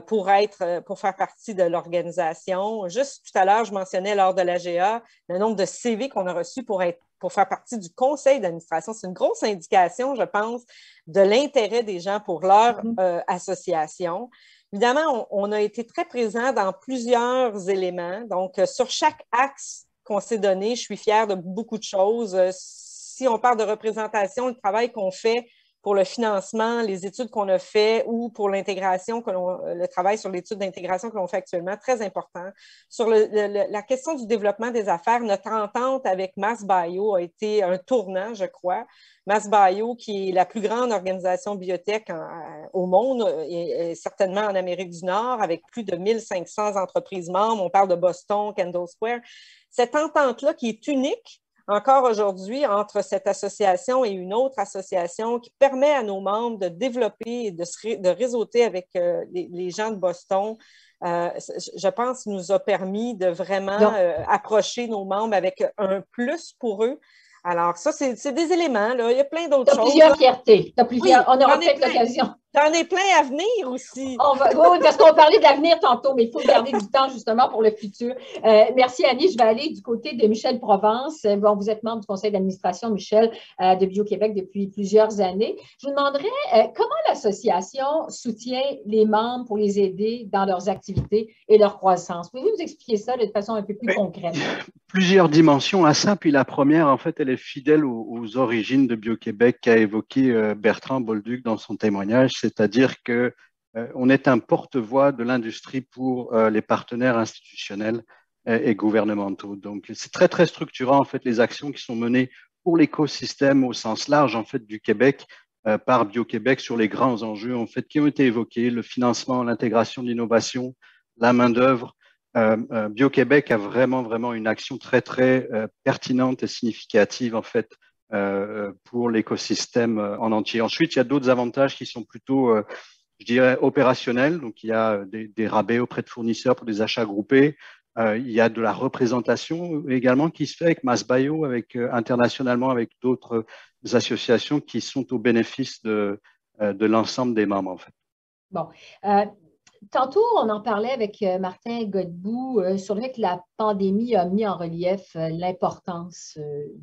pour faire partie de l'organisation. Juste tout à l'heure, je mentionnais lors de l'AGA le nombre de CV qu'on a reçus pour faire partie du conseil d'administration. C'est une grosse indication, je pense, de l'intérêt des gens pour leur association. Évidemment, on a été très présent dans plusieurs éléments. Donc, sur chaque axe qu'on s'est donné, je suis fière de beaucoup de choses. Si on parle de représentation, le travail qu'on fait pour le financement, les études qu'on a fait ou pour l'intégration, le travail sur l'étude d'intégration que l'on fait actuellement, très important. Sur la question du développement des affaires, notre entente avec MassBio a été un tournant, je crois. MassBio, qui est la plus grande organisation biotech au monde et certainement en Amérique du Nord, avec plus de 1500 entreprises membres. On parle de Boston, Kendall Square. Cette entente-là qui est unique encore aujourd'hui entre cette association et une autre association qui permet à nos membres de développer et de réseauter avec les gens de Boston, je pense, nous a permis de vraiment approcher nos membres avec un plus pour eux. Alors, ça, c'est des éléments, là. Il y a plein d'autres choses. Plusieurs fiertés. On aura peut-être l'occasion. T'en es plein à venir aussi. Oui, parce qu'on parlait de l'avenir tantôt, mais il faut garder du temps justement pour le futur. Merci, Annie. Je vais aller du côté de Michel Provence. Bon, vous êtes membre du conseil d'administration, Michel, de Bio-Québec depuis plusieurs années. Je vous demanderais comment l'association soutient les membres pour les aider dans leurs activités et leur croissance. Pouvez-vous nous expliquer ça de façon un peu plus concrète? Plusieurs dimensions à ça. Puis la première, en fait, elle est fidèle aux origines de Bio-Québec qu'a évoqué Bertrand Bolduc dans son témoignage, c'est-à-dire qu'on est un porte-voix de l'industrie pour les partenaires institutionnels et gouvernementaux. Donc, c'est très, très structurant, en fait, les actions qui sont menées pour l'écosystème au sens large, en fait, du Québec par Bio-Québec sur les grands enjeux, en fait, qui ont été évoqués, le financement, l'intégration de l'innovation, la main-d'œuvre. Bio-Québec a vraiment une action très, très pertinente et significative, en fait, pour l'écosystème en entier. Ensuite, il y a d'autres avantages qui sont plutôt, je dirais, opérationnels. Donc, il y a des rabais auprès de fournisseurs pour des achats groupés. Il y a de la représentation également qui se fait avec MassBio, internationalement avec d'autres associations qui sont au bénéfice de l'ensemble des membres, en fait. Bon. Tantôt, on en parlait avec Martin Godbout sur le fait que la pandémie a mis en relief l'importance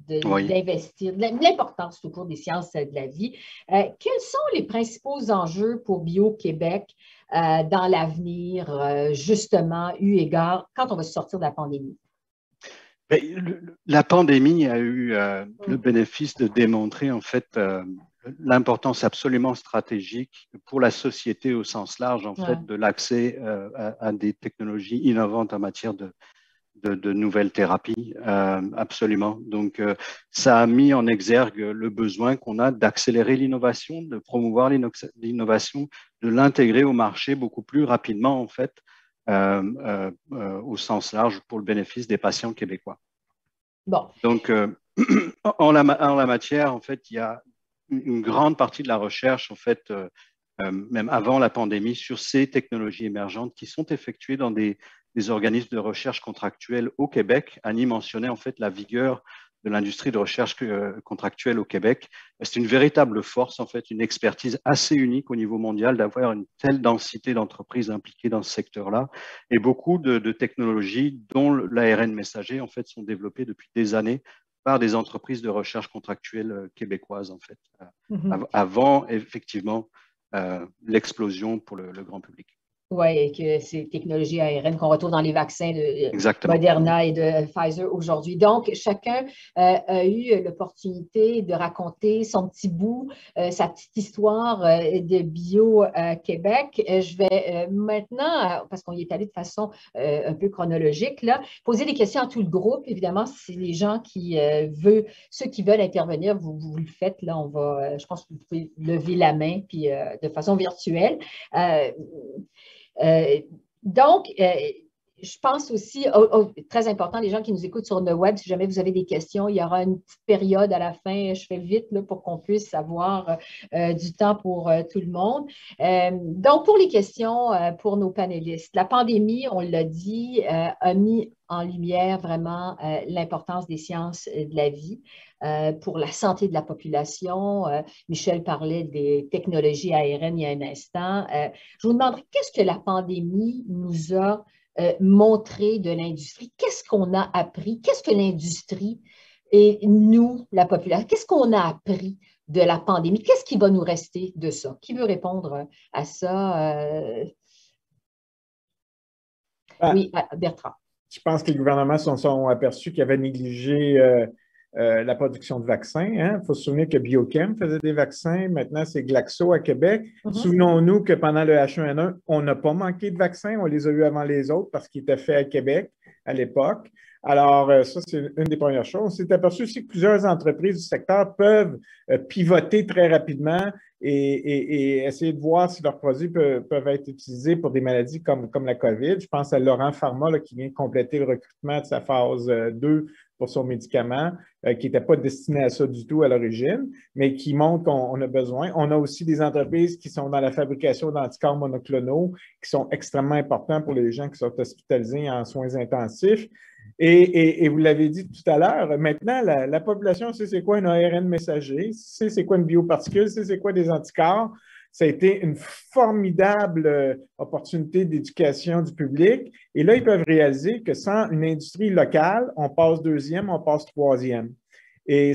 d'investir, l'importance tout court des sciences de la vie. Quels sont les principaux enjeux pour Bio-Québec dans l'avenir, justement, eu égard quand on va sortir de la pandémie? La pandémie a eu le bénéfice de démontrer, en fait, l'importance absolument stratégique pour la société au sens large, en fait, de l'accès à des technologies innovantes en matière de nouvelles thérapies, absolument. Donc, ça a mis en exergue le besoin qu'on a d'accélérer l'innovation, de promouvoir l'innovation, de l'intégrer au marché beaucoup plus rapidement, en fait, au sens large pour le bénéfice des patients québécois. Bon. Donc, en la matière, en fait, il y a une grande partie de la recherche, en fait, même avant la pandémie, sur ces technologies émergentes qui sont effectuées dans des organismes de recherche contractuels au Québec. Annie mentionnait en fait la vigueur de l'industrie de recherche contractuelle au Québec. C'est une véritable force, en fait, une expertise assez unique au niveau mondial d'avoir une telle densité d'entreprises impliquées dans ce secteur-là. Et beaucoup de technologies, dont l'ARN messager, en fait, sont développées depuis des années par des entreprises de recherche contractuelle québécoises, en fait, avant, effectivement, l'explosion pour le grand public. Oui, et que ces technologies ARN qu'on retrouve dans les vaccins de Exactement. Moderna et de Pfizer aujourd'hui. Donc, chacun a eu l'opportunité de raconter son petit bout, sa petite histoire de Bio-Québec. Je vais maintenant, parce qu'on y est allé de façon un peu chronologique, là, poser des questions à tout le groupe. Évidemment, si les gens ceux qui veulent intervenir, vous le faites. Là, je pense que vous pouvez lever la main puis de façon virtuelle. Donc, je pense aussi, très important, les gens qui nous écoutent sur le web, si jamais vous avez des questions, il y aura une petite période à la fin, je fais vite là, pour qu'on puisse avoir du temps pour tout le monde. Donc, pour les questions pour nos panélistes, la pandémie, on l'a dit, a mis en lumière vraiment l'importance des sciences de la vie pour la santé de la population. Michel parlait des technologies ARN il y a un instant. Je vous demanderais, qu'est-ce que la pandémie nous a montré de l'industrie? Qu'est-ce qu'on a appris? Qu'est-ce que l'industrie et nous, la population, qu'est-ce qu'on a appris de la pandémie? Qu'est-ce qui va nous rester de ça? Qui veut répondre à ça? Oui, Bertrand. Je pense que les gouvernements se sont aperçus qu'ils avaient négligé la production de vaccins. Il faut se souvenir que Biochem faisait des vaccins. Maintenant, c'est Glaxo à Québec. Souvenons-nous que pendant le H1N1, on n'a pas manqué de vaccins. On les a eus avant les autres parce qu'ils étaient faits à Québec à l'époque. Alors, ça, c'est une des premières choses. On s'est aperçu aussi que plusieurs entreprises du secteur peuvent pivoter très rapidement et essayer de voir si leurs produits peuvent être utilisés pour des maladies comme la COVID. Je pense à Laurent Pharma là, qui vient de compléter le recrutement de sa phase 2 pour son médicament, qui n'était pas destiné à ça du tout à l'origine, mais qui montre qu'on a besoin. On a aussi des entreprises qui sont dans la fabrication d'anticorps monoclonaux, qui sont extrêmement importants pour les gens qui sont hospitalisés en soins intensifs. Et vous l'avez dit tout à l'heure, maintenant, la population sait c'est quoi un ARN messager, sait c'est quoi une bioparticule, sait c'est quoi des anticorps. Ça a été une formidable opportunité d'éducation du public. Et là, ils peuvent réaliser que sans une industrie locale, on passe deuxième, on passe troisième. Et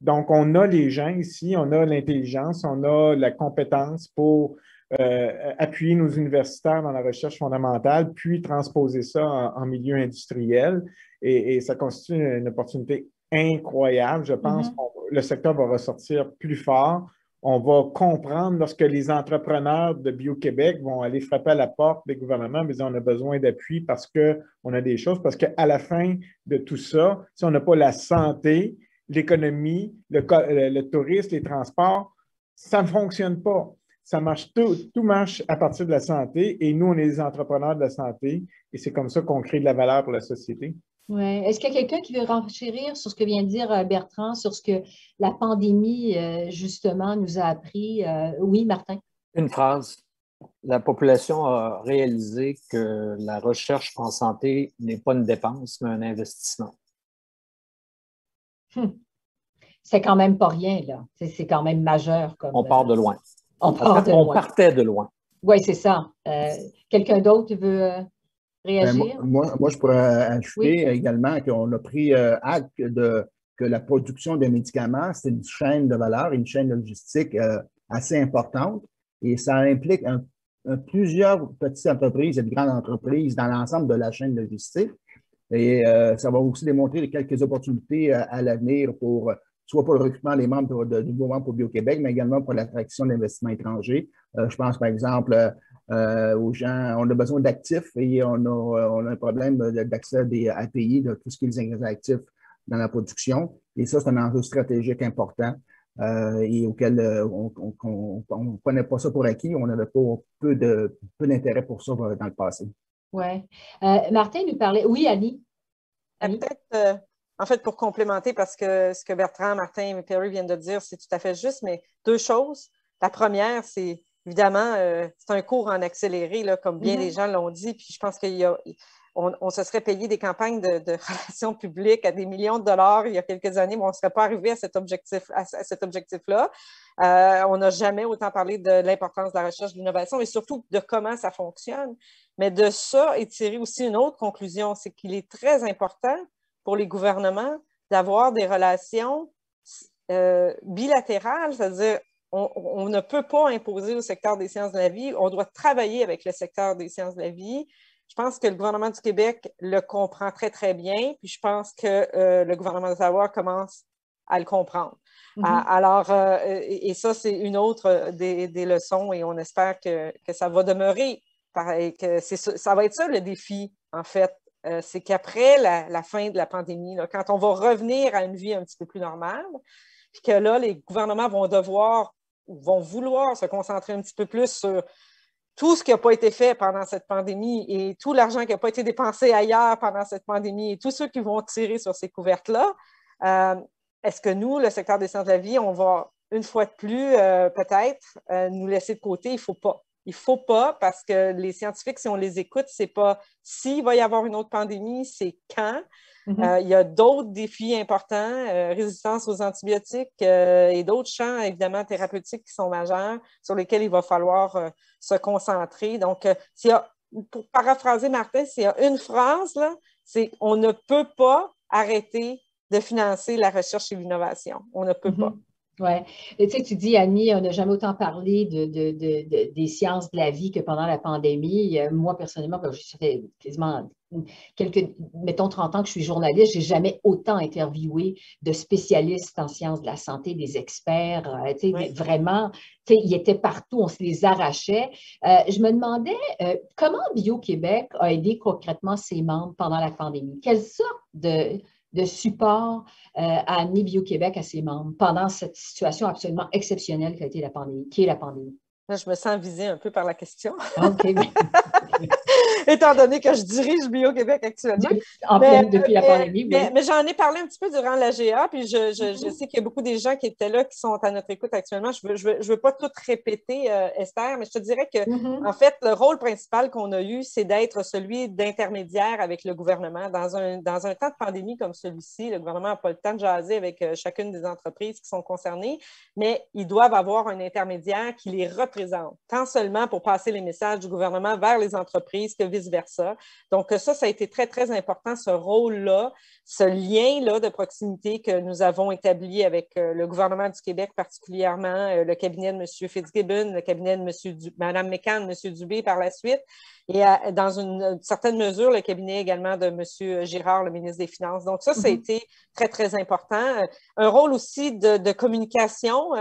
donc, on a les gens ici, on a l'intelligence, on a la compétence pour appuyer nos universitaires dans la recherche fondamentale, puis transposer ça en milieu industriel. Et ça constitue une opportunité incroyable. Je pense que le secteur va ressortir plus fort. On va comprendre lorsque les entrepreneurs de Bio-Québec vont aller frapper à la porte des gouvernements, mais on a besoin d'appui parce qu'on a des choses, parce qu'à la fin de tout ça, si on n'a pas la santé, l'économie, le tourisme, les transports, ça ne fonctionne pas. Ça marche, tout marche à partir de la santé et nous, on est des entrepreneurs de la santé et c'est comme ça qu'on crée de la valeur pour la société. Oui. Est-ce qu'il y a quelqu'un qui veut renchérir sur ce que vient de dire Bertrand, sur ce que la pandémie, justement, nous a appris? Oui, Martin? Une phrase. La population a réalisé que la recherche en santé n'est pas une dépense, mais un investissement. C'est quand même pas rien, là. C'est quand même majeur. On part de loin. On partait de loin. Oui, c'est ça. Quelqu'un d'autre veut réagir? Moi, je pourrais ajouter également qu'on a pris acte que la production de médicaments, c'est une chaîne de valeur, une chaîne logistique assez importante et ça implique plusieurs petites entreprises et de grandes entreprises dans l'ensemble de la chaîne logistique. Et ça va aussi démontrer quelques opportunités à l'avenir soit pour le recrutement des membres du nouveau membre pour Bio-Québec, mais également pour l'attraction d'investissements étrangers. Je pense, par exemple, aux gens, on a besoin d'actifs et on a un problème d'accès à des API, de tout ce qui est les actifs dans la production. Et ça, c'est un enjeu stratégique important et auquel on ne prenait pas ça pour acquis. On avait pas peu d'intérêt pour ça dans le passé. Oui. Martin nous parlait. Oui, Annie? Peut-être, en fait, pour complémenter, parce que ce que Bertrand, Martin et Perry viennent de dire, c'est tout à fait juste, mais deux choses. La première, c'est évidemment, c'est un cours en accéléré, là, comme bien les gens l'ont dit, puis je pense qu'on on se serait payé des campagnes de relations publiques à des millions de dollars il y a quelques années, mais on ne serait pas arrivé à cet objectif-là. On n'a jamais autant parlé de l'importance de la recherche et de l'innovation et surtout de comment ça fonctionne. Mais de ça est tiré aussi une autre conclusion, c'est qu'il est très important pour les gouvernements d'avoir des relations bilatérales, c'est-à-dire on ne peut pas imposer au secteur des sciences de la vie, on doit travailler avec le secteur des sciences de la vie. Je pense que le gouvernement du Québec le comprend très, très bien, puis je pense que le gouvernement d'Ottawa commence à le comprendre. Alors, et ça, c'est une autre des leçons et on espère que ça va demeurer. Que ça va être ça le défi, en fait. C'est qu'après la fin de la pandémie, là, quand on va revenir à une vie un petit peu plus normale, puis que là, les gouvernements vont vouloir se concentrer un petit peu plus sur tout ce qui n'a pas été fait pendant cette pandémie et tout l'argent qui n'a pas été dépensé ailleurs pendant cette pandémie et tous ceux qui vont tirer sur ces couvertes-là, est-ce que nous, le secteur des sciences de la vie, on va une fois de plus peut-être nous laisser de côté? Il ne faut pas. Il ne faut pas parce que les scientifiques, si on les écoute, ce n'est pas s'il va y avoir une autre pandémie, c'est quand. Il y a d'autres défis importants, résistance aux antibiotiques et d'autres champs, évidemment, thérapeutiques qui sont majeurs, sur lesquels il va falloir se concentrer. Donc, pour paraphraser Martin, s'il y a une phrase, là, c'est « on ne peut pas arrêter de financer la recherche et l'innovation. On ne peut pas. » Oui. Tu sais, tu dis, Annie, on n'a jamais autant parlé des sciences de la vie que pendant la pandémie. Moi, personnellement, ça fait quasiment mettons 30 ans que je suis journaliste, je n'ai jamais autant interviewé de spécialistes en sciences de la santé, des experts. Tu sais, vraiment, tu sais, ils étaient partout, on se les arrachait. Je me demandais comment Bio-Québec a aidé concrètement ses membres pendant la pandémie. Quelle sorte de support a amené Bio-Québec à ses membres pendant cette situation absolument exceptionnelle qui est la pandémie. Là, je me sens visée un peu par la question. OK. Étant donné que je dirige Bio-Québec actuellement. Depuis la pandémie, oui. Mais j'en ai parlé un petit peu durant l'AGA, puis je sais qu'il y a beaucoup des gens qui étaient là, qui sont à notre écoute actuellement. Je veux pas tout répéter, Esther, mais je te dirais que, en fait, le rôle principal qu'on a eu, c'est d'être celui d'intermédiaire avec le gouvernement. Dans un temps de pandémie comme celui-ci, le gouvernement n'a pas le temps de jaser avec chacune des entreprises qui sont concernées, mais ils doivent avoir un intermédiaire qui les représente, tant seulement pour passer les messages du gouvernement vers les entreprises que vice-versa. Donc, ça a été très, très important, ce rôle-là, ce lien-là de proximité que nous avons établi avec le gouvernement du Québec, particulièrement le cabinet de M. Fitzgibbon, le cabinet de Mme McCann, M. Dubé par la suite, et dans une certaine mesure, le cabinet également de M. Girard, le ministre des Finances. Donc, ça a été très, très important. Un rôle aussi de communication,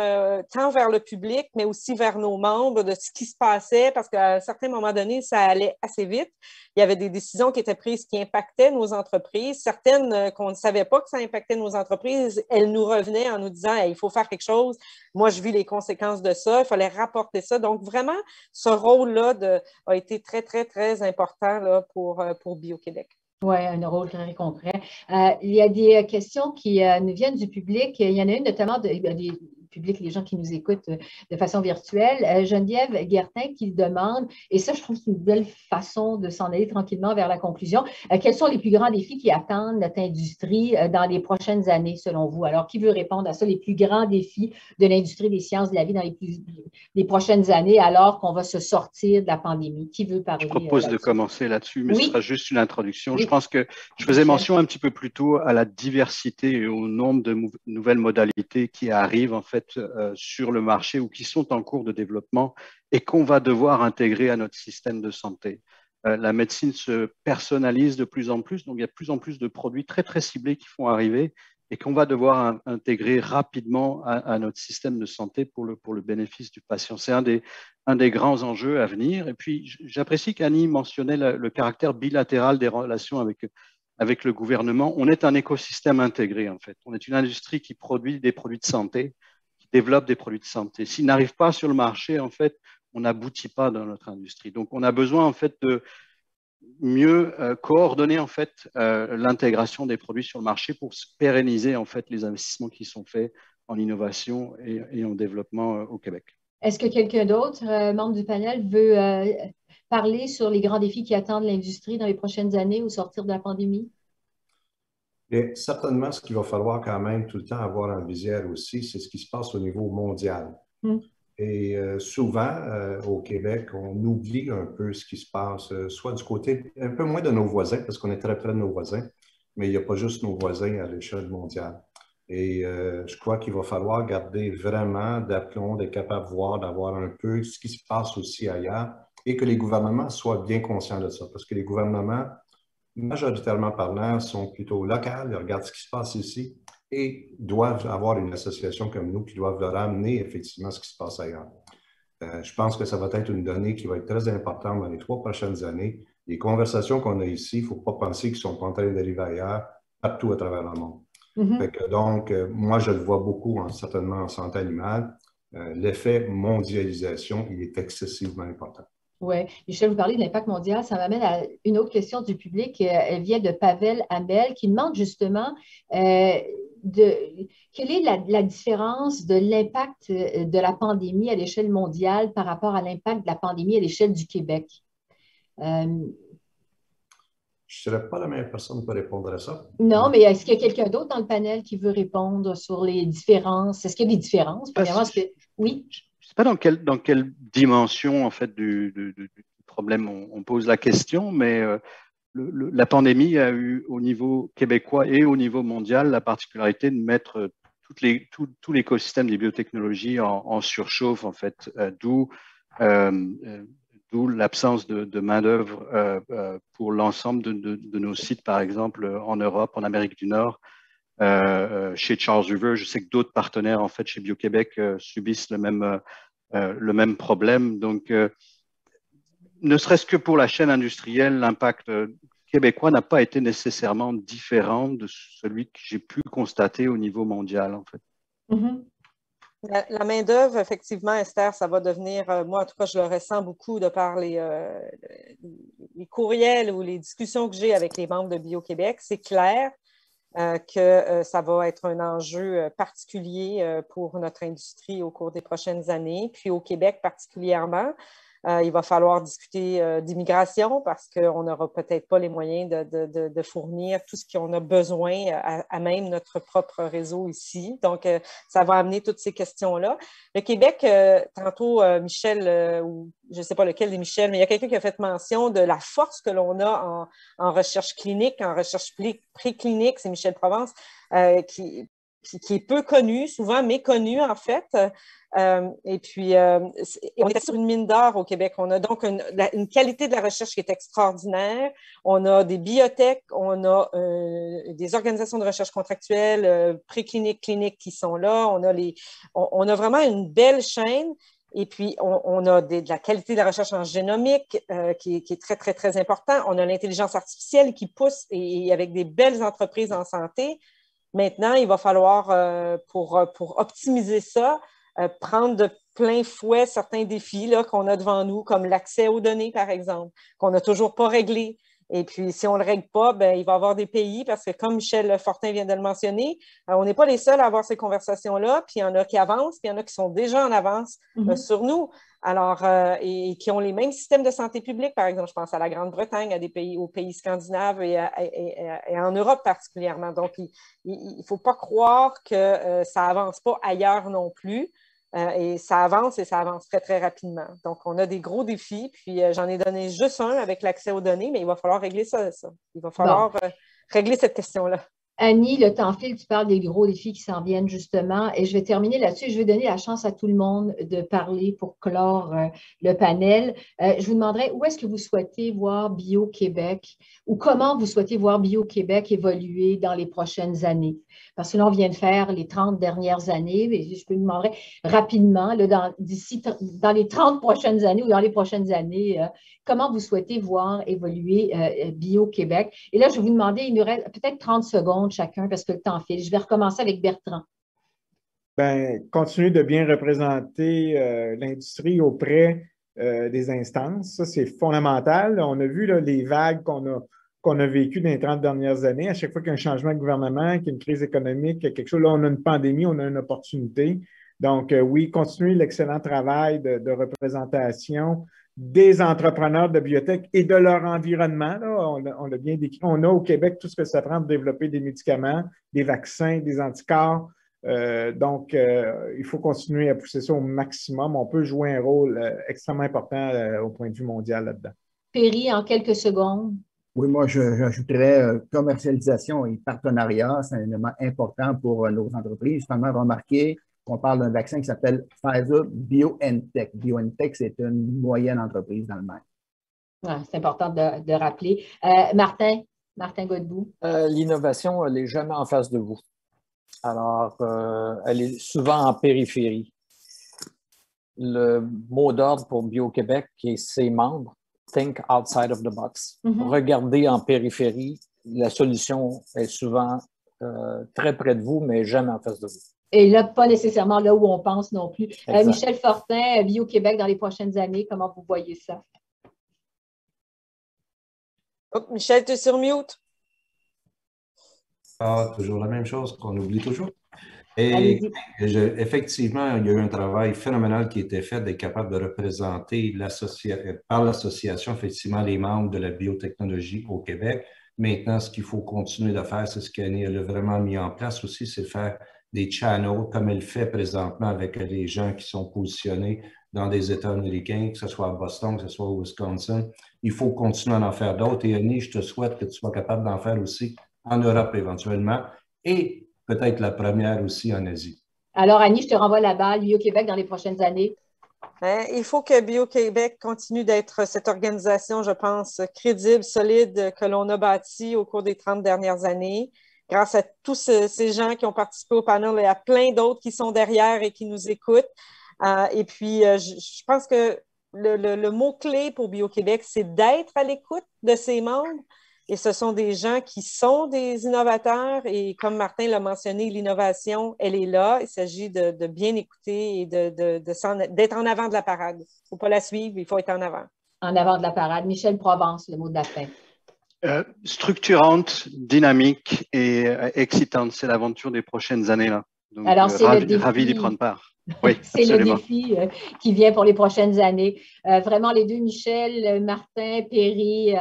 tant vers le public, mais aussi vers nos membres, de ce qui se passait, parce qu'à un certain moment donné, ça allait assez vite. Il y avait des décisions qui étaient prises qui impactaient nos entreprises. Certaines qu'on ne savait pas que ça impactait nos entreprises, elles nous revenaient en nous disant hey, « il faut faire quelque chose. Moi, je vis les conséquences de ça. Il fallait rapporter ça. » Donc, vraiment, ce rôle-là a été très, très, très important là, pour Bio-Québec. Oui, un rôle très concret. Il y a des questions qui nous viennent du public. Il y en a une notamment des public, les gens qui nous écoutent de façon virtuelle. Geneviève Guertin qui demande, et ça, je trouve que c'est une belle façon de s'en aller tranquillement vers la conclusion, quels sont les plus grands défis qui attendent notre industrie dans les prochaines années, selon vous? Alors, qui veut répondre à ça, les plus grands défis de l'industrie des sciences de la vie dans les prochaines années, alors qu'on va se sortir de la pandémie? Qui veut parler? Je propose de commencer là-dessus, mais oui. Ce sera juste une introduction. Oui. Je pense que je faisais mention un petit peu plus tôt à la diversité et au nombre de nouvelles modalités qui arrivent, en fait, sur le marché ou qui sont en cours de développement et qu'on va devoir intégrer à notre système de santé. La médecine se personnalise de plus en plus, donc il y a de plus en plus de produits très, très ciblés qui font arriver et qu'on va devoir intégrer rapidement à notre système de santé pour le bénéfice du patient. C'est un des grands enjeux à venir. Et puis, j'apprécie qu'Annie mentionnait le caractère bilatéral des relations avec le gouvernement. On est un écosystème intégré, en fait. On est une industrie qui produit des produits de santé, développe des produits de santé. S'ils n'arrivent pas sur le marché, en fait, on n'aboutit pas dans notre industrie. Donc, on a besoin, en fait, de mieux coordonner, en fait, l'intégration des produits sur le marché pour pérenniser, en fait, les investissements qui sont faits en innovation et en développement au Québec. Est-ce que quelqu'un d'autre, membre du panel, veut parler sur les grands défis qui attendent l'industrie dans les prochaines années au sortir de la pandémie? Et certainement, ce qu'il va falloir quand même tout le temps avoir en visière aussi, c'est ce qui se passe au niveau mondial. Et souvent, au Québec, on oublie un peu ce qui se passe, soit du côté un peu moins de nos voisins, parce qu'on est très près de nos voisins, mais il n'y a pas juste nos voisins à l'échelle mondiale. Et je crois qu'il va falloir garder vraiment d'aplomb, d'être capable de voir, d'avoir un peu ce qui se passe aussi ailleurs et que les gouvernements soient bien conscients de ça. Parce que les gouvernements, majoritairement parlant, sont plutôt locaux, ils regardent ce qui se passe ici et doivent avoir une association comme nous qui doivent leur amener effectivement ce qui se passe ailleurs. Je pense que ça va être une donnée qui va être très importante dans les 3 prochaines années. Les conversations qu'on a ici, il ne faut pas penser qu'ils sont en train d'arriver ailleurs, partout à travers le monde. Donc, moi, je le vois beaucoup, certainement en santé animale. L'effet mondialisation, il est excessivement important. Oui. Michel, vous parlez de l'impact mondial. Ça m'amène à une autre question du public. Elle vient de Pavel Hamel qui demande justement quelle est la différence de l'impact de la pandémie à l'échelle mondiale par rapport à l'impact de la pandémie à l'échelle du Québec? Je ne serais pas la meilleure personne pour répondre à ça. Non, mais est-ce qu'il y a quelqu'un d'autre dans le panel qui veut répondre sur les différences? Est-ce qu'il y a des différences? Premièrement, oui? Je ne sais pas dans quelle dimension en fait, du problème on pose la question, mais la pandémie a eu au niveau québécois et au niveau mondial la particularité de mettre tout l'écosystème des biotechnologies en surchauffe, en fait, d'où l'absence de main-d'œuvre pour l'ensemble de nos sites, par exemple, en Europe, en Amérique du Nord. Chez Charles River, je sais que d'autres partenaires en fait chez Bio-Québec subissent le même problème. Donc, ne serait-ce que pour la chaîne industrielle, l'impact québécois n'a pas été nécessairement différent de celui que j'ai pu constater au niveau mondial en fait. La main-d'œuvre, effectivement, Esther, ça va devenir, moi en tout cas, je le ressens beaucoup de par les courriels ou les discussions que j'ai avec les membres de Bio-Québec. C'est clair que ça va être un enjeu particulier pour notre industrie au cours des prochaines années, puis au Québec particulièrement. Il va falloir discuter d'immigration parce qu'on n'aura peut-être pas les moyens de fournir tout ce qu'on a besoin à même notre propre réseau ici. Donc, ça va amener toutes ces questions-là. Le Québec, tantôt, Michel, ou je ne sais pas lequel des Michel, mais il y a quelqu'un qui a fait mention de la force que l'on a en recherche clinique, en recherche préclinique, c'est Michel Provence, qui est peu connu, souvent méconnu en fait. Et puis, on est sur une mine d'or au Québec. On a donc une qualité de la recherche qui est extraordinaire. On a des biotech, on a des organisations de recherche contractuelles, précliniques, cliniques qui sont là. On a vraiment une belle chaîne. Et puis, on a de la qualité de la recherche en génomique qui est très, très, très important. On a l'intelligence artificielle qui pousse et avec des belles entreprises en santé. Maintenant, il va falloir, pour optimiser ça, prendre de plein fouet certains défis qu'on a devant nous, comme l'accès aux données, par exemple, qu'on n'a toujours pas réglé. Et puis, si on ne le règle pas, il va y avoir des pays, parce que comme Michel Fortin vient de le mentionner, on n'est pas les seuls à avoir ces conversations-là, puis il y en a qui avancent, puis il y en a qui sont déjà en avance sur nous. Alors, et qui ont les mêmes systèmes de santé publique, par exemple, je pense à la Grande-Bretagne, aux pays scandinaves et en Europe particulièrement. Donc, il ne faut pas croire que ça n'avance pas ailleurs non plus. Et ça avance très, très rapidement. Donc, on a des gros défis, puis j'en ai donné juste un avec l'accès aux données, mais il va falloir régler ça. Il va falloir régler cette question-là. Annie, le temps file, tu parles des gros défis qui s'en viennent justement, et je vais terminer là-dessus. Je vais donner la chance à tout le monde de parler pour clore le panel. Je vous demanderai où est-ce que vous souhaitez voir Bio-Québec ou comment vous souhaitez voir Bio-Québec évoluer dans les prochaines années. Parce que là, on vient de faire les 30 dernières années, mais je vous demanderai rapidement, dans les 30 prochaines années ou dans les prochaines années, comment vous souhaitez voir évoluer Bio-Québec. Et là, je vais vous demander, il nous reste peut-être 30 secondes chacun parce que le temps file. Je vais recommencer avec Bertrand. Continuer de bien représenter l'industrie auprès des instances. Ça, c'est fondamental. On a vu là, les vagues qu'on a vécues dans les 30 dernières années. À chaque fois qu'il y a un changement de gouvernement, qu'il y a une crise économique, qu'il y a quelque chose, là, on a une pandémie, on a une opportunité. Donc, oui, continuer l'excellent travail de représentation des entrepreneurs de biotech et de leur environnement. Là. On l'a bien décrit. On a au Québec tout ce que ça prend pour développer des médicaments, des vaccins, des anticorps. Donc, il faut continuer à pousser ça au maximum. On peut jouer un rôle extrêmement important au point de vue mondial là-dedans. Perry, en quelques secondes. Oui, moi, j'ajouterais commercialisation et partenariat. C'est un élément important pour nos entreprises. Justement, remarquez qu'on parle d'un vaccin qui s'appelle Pfizer BioNTech. BioNTech, c'est une moyenne entreprise dans le monde. Ouais, c'est important de rappeler. Martin Godbout. L'innovation, elle n'est jamais en face de vous. Alors, elle est souvent en périphérie. Le mot d'ordre pour Bio-Québec et ses membres, think outside of the box. Regardez en périphérie. La solution est souvent très près de vous, mais jamais en face de vous. Et là, pas nécessairement là où on pense non plus. Michel Fortin, Bio-Québec dans les prochaines années, comment vous voyez ça? Oh, Michel, tu es sur mute. Ah, toujours la même chose qu'on oublie toujours. Et effectivement, il y a eu un travail phénoménal qui a été fait d'être capable de représenter par l'association, effectivement, les membres de la biotechnologie au Québec. Maintenant, ce qu'il faut continuer de faire, c'est ce qu'Annie a vraiment mis en place aussi, c'est faire des channels comme elle fait présentement avec les gens qui sont positionnés dans des États américains, que ce soit à Boston, que ce soit au Wisconsin. Il faut continuer à en faire d'autres. Et Annie, je te souhaite que tu sois capable d'en faire aussi en Europe éventuellement et peut-être la première aussi en Asie. Alors, Annie, je te renvoie la balle. Bio-Québec dans les prochaines années. Il faut que Bio-Québec continue d'être cette organisation, je pense, crédible, solide, que l'on a bâtie au cours des 30 dernières années. Grâce à tous ces gens qui ont participé au panel et à plein d'autres qui sont derrière et qui nous écoutent. Et puis, je pense que le mot-clé pour Bio-Québec, c'est d'être à l'écoute de ses membres. Et ce sont des gens qui sont des innovateurs. Et comme Martin l'a mentionné, l'innovation, elle est là. Il s'agit de bien écouter et d'être en avant de la parade. Il ne faut pas la suivre, il faut être en avant. En avant de la parade. Michel Provence, le mot de la fin. Structurante, dynamique et excitante. C'est l'aventure des prochaines années. Là. Donc, alors, c'est ravi d'y prendre part. Oui, c'est le défi qui vient pour les prochaines années. Vraiment, les deux, Michel, Martin, Perry,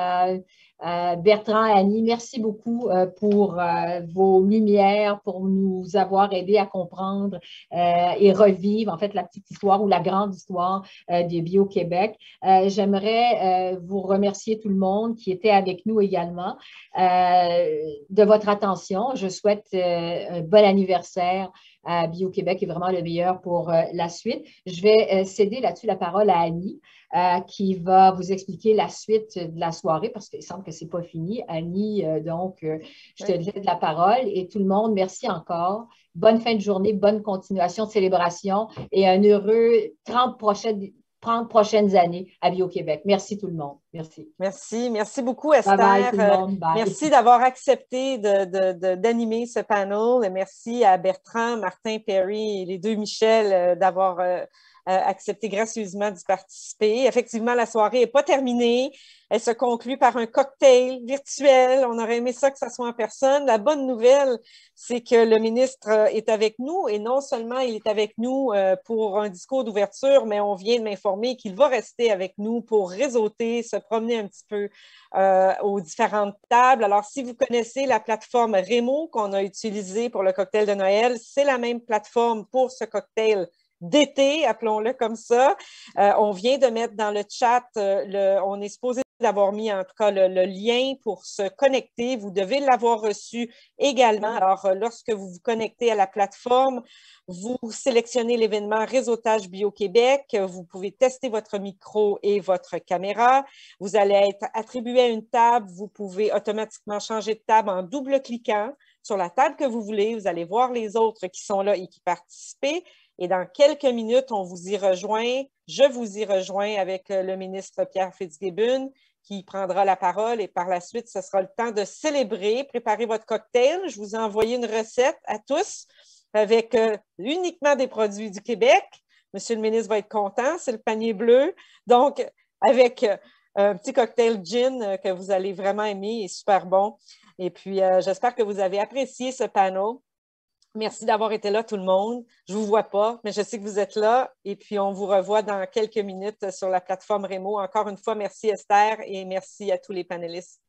Bertrand, Annie, merci beaucoup pour vos lumières, pour nous avoir aidés à comprendre et revivre en fait la petite histoire ou la grande histoire de Bio-Québec. J'aimerais vous remercier tout le monde qui était avec nous également de votre attention. Je souhaite un bon anniversaire à Bio-Québec et vraiment le meilleur pour la suite. Je vais céder là-dessus la parole à Annie qui va vous expliquer la suite de la soirée parce qu'il semble que ce n'est pas fini. Annie, donc, je te laisse la parole et tout le monde, merci encore. Bonne fin de journée, bonne continuation de célébration et un heureux 30 prochaines années à Bio-Québec. Merci tout le monde. Merci. Merci beaucoup Esther. Bye bye, tout le monde. Bye. Merci d'avoir accepté d'animer ce panel. Et merci à Bertrand, Martin, Perry et les deux Michel d'avoir accepté gracieusement d'y participer. Effectivement, la soirée n'est pas terminée. Elle se conclut par un cocktail virtuel. On aurait aimé ça que ça soit en personne. La bonne nouvelle, c'est que le ministre est avec nous et non seulement il est avec nous pour un discours d'ouverture, mais on vient de m'informer qu'il va rester avec nous pour réseauter, se promener un petit peu aux différentes tables. Alors, si vous connaissez la plateforme Remo qu'on a utilisée pour le cocktail de Noël, c'est la même plateforme pour ce cocktail d'été, appelons-le comme ça. On vient de mettre dans le chat, on est supposé d'avoir mis en tout cas le lien pour se connecter. Vous devez l'avoir reçu également. Alors, lorsque vous vous connectez à la plateforme, vous sélectionnez l'événement Réseautage Bio-Québec. Vous pouvez tester votre micro et votre caméra. Vous allez être attribué à une table. Vous pouvez automatiquement changer de table en double-cliquant sur la table que vous voulez. Vous allez voir les autres qui sont là et qui participent. Et dans quelques minutes, on vous y rejoint. Je vous y rejoins avec le ministre Pierre Fitzgibbon qui prendra la parole et par la suite, ce sera le temps de célébrer, préparer votre cocktail. Je vous ai envoyé une recette à tous avec uniquement des produits du Québec. Monsieur le ministre va être content, c'est le panier bleu. Donc, avec un petit cocktail gin que vous allez vraiment aimer et super bon. Et puis, j'espère que vous avez apprécié ce panel. Merci d'avoir été là, tout le monde. Je ne vous vois pas, mais je sais que vous êtes là. Et puis, on vous revoit dans quelques minutes sur la plateforme Rémo. Encore une fois, merci Esther et merci à tous les panélistes.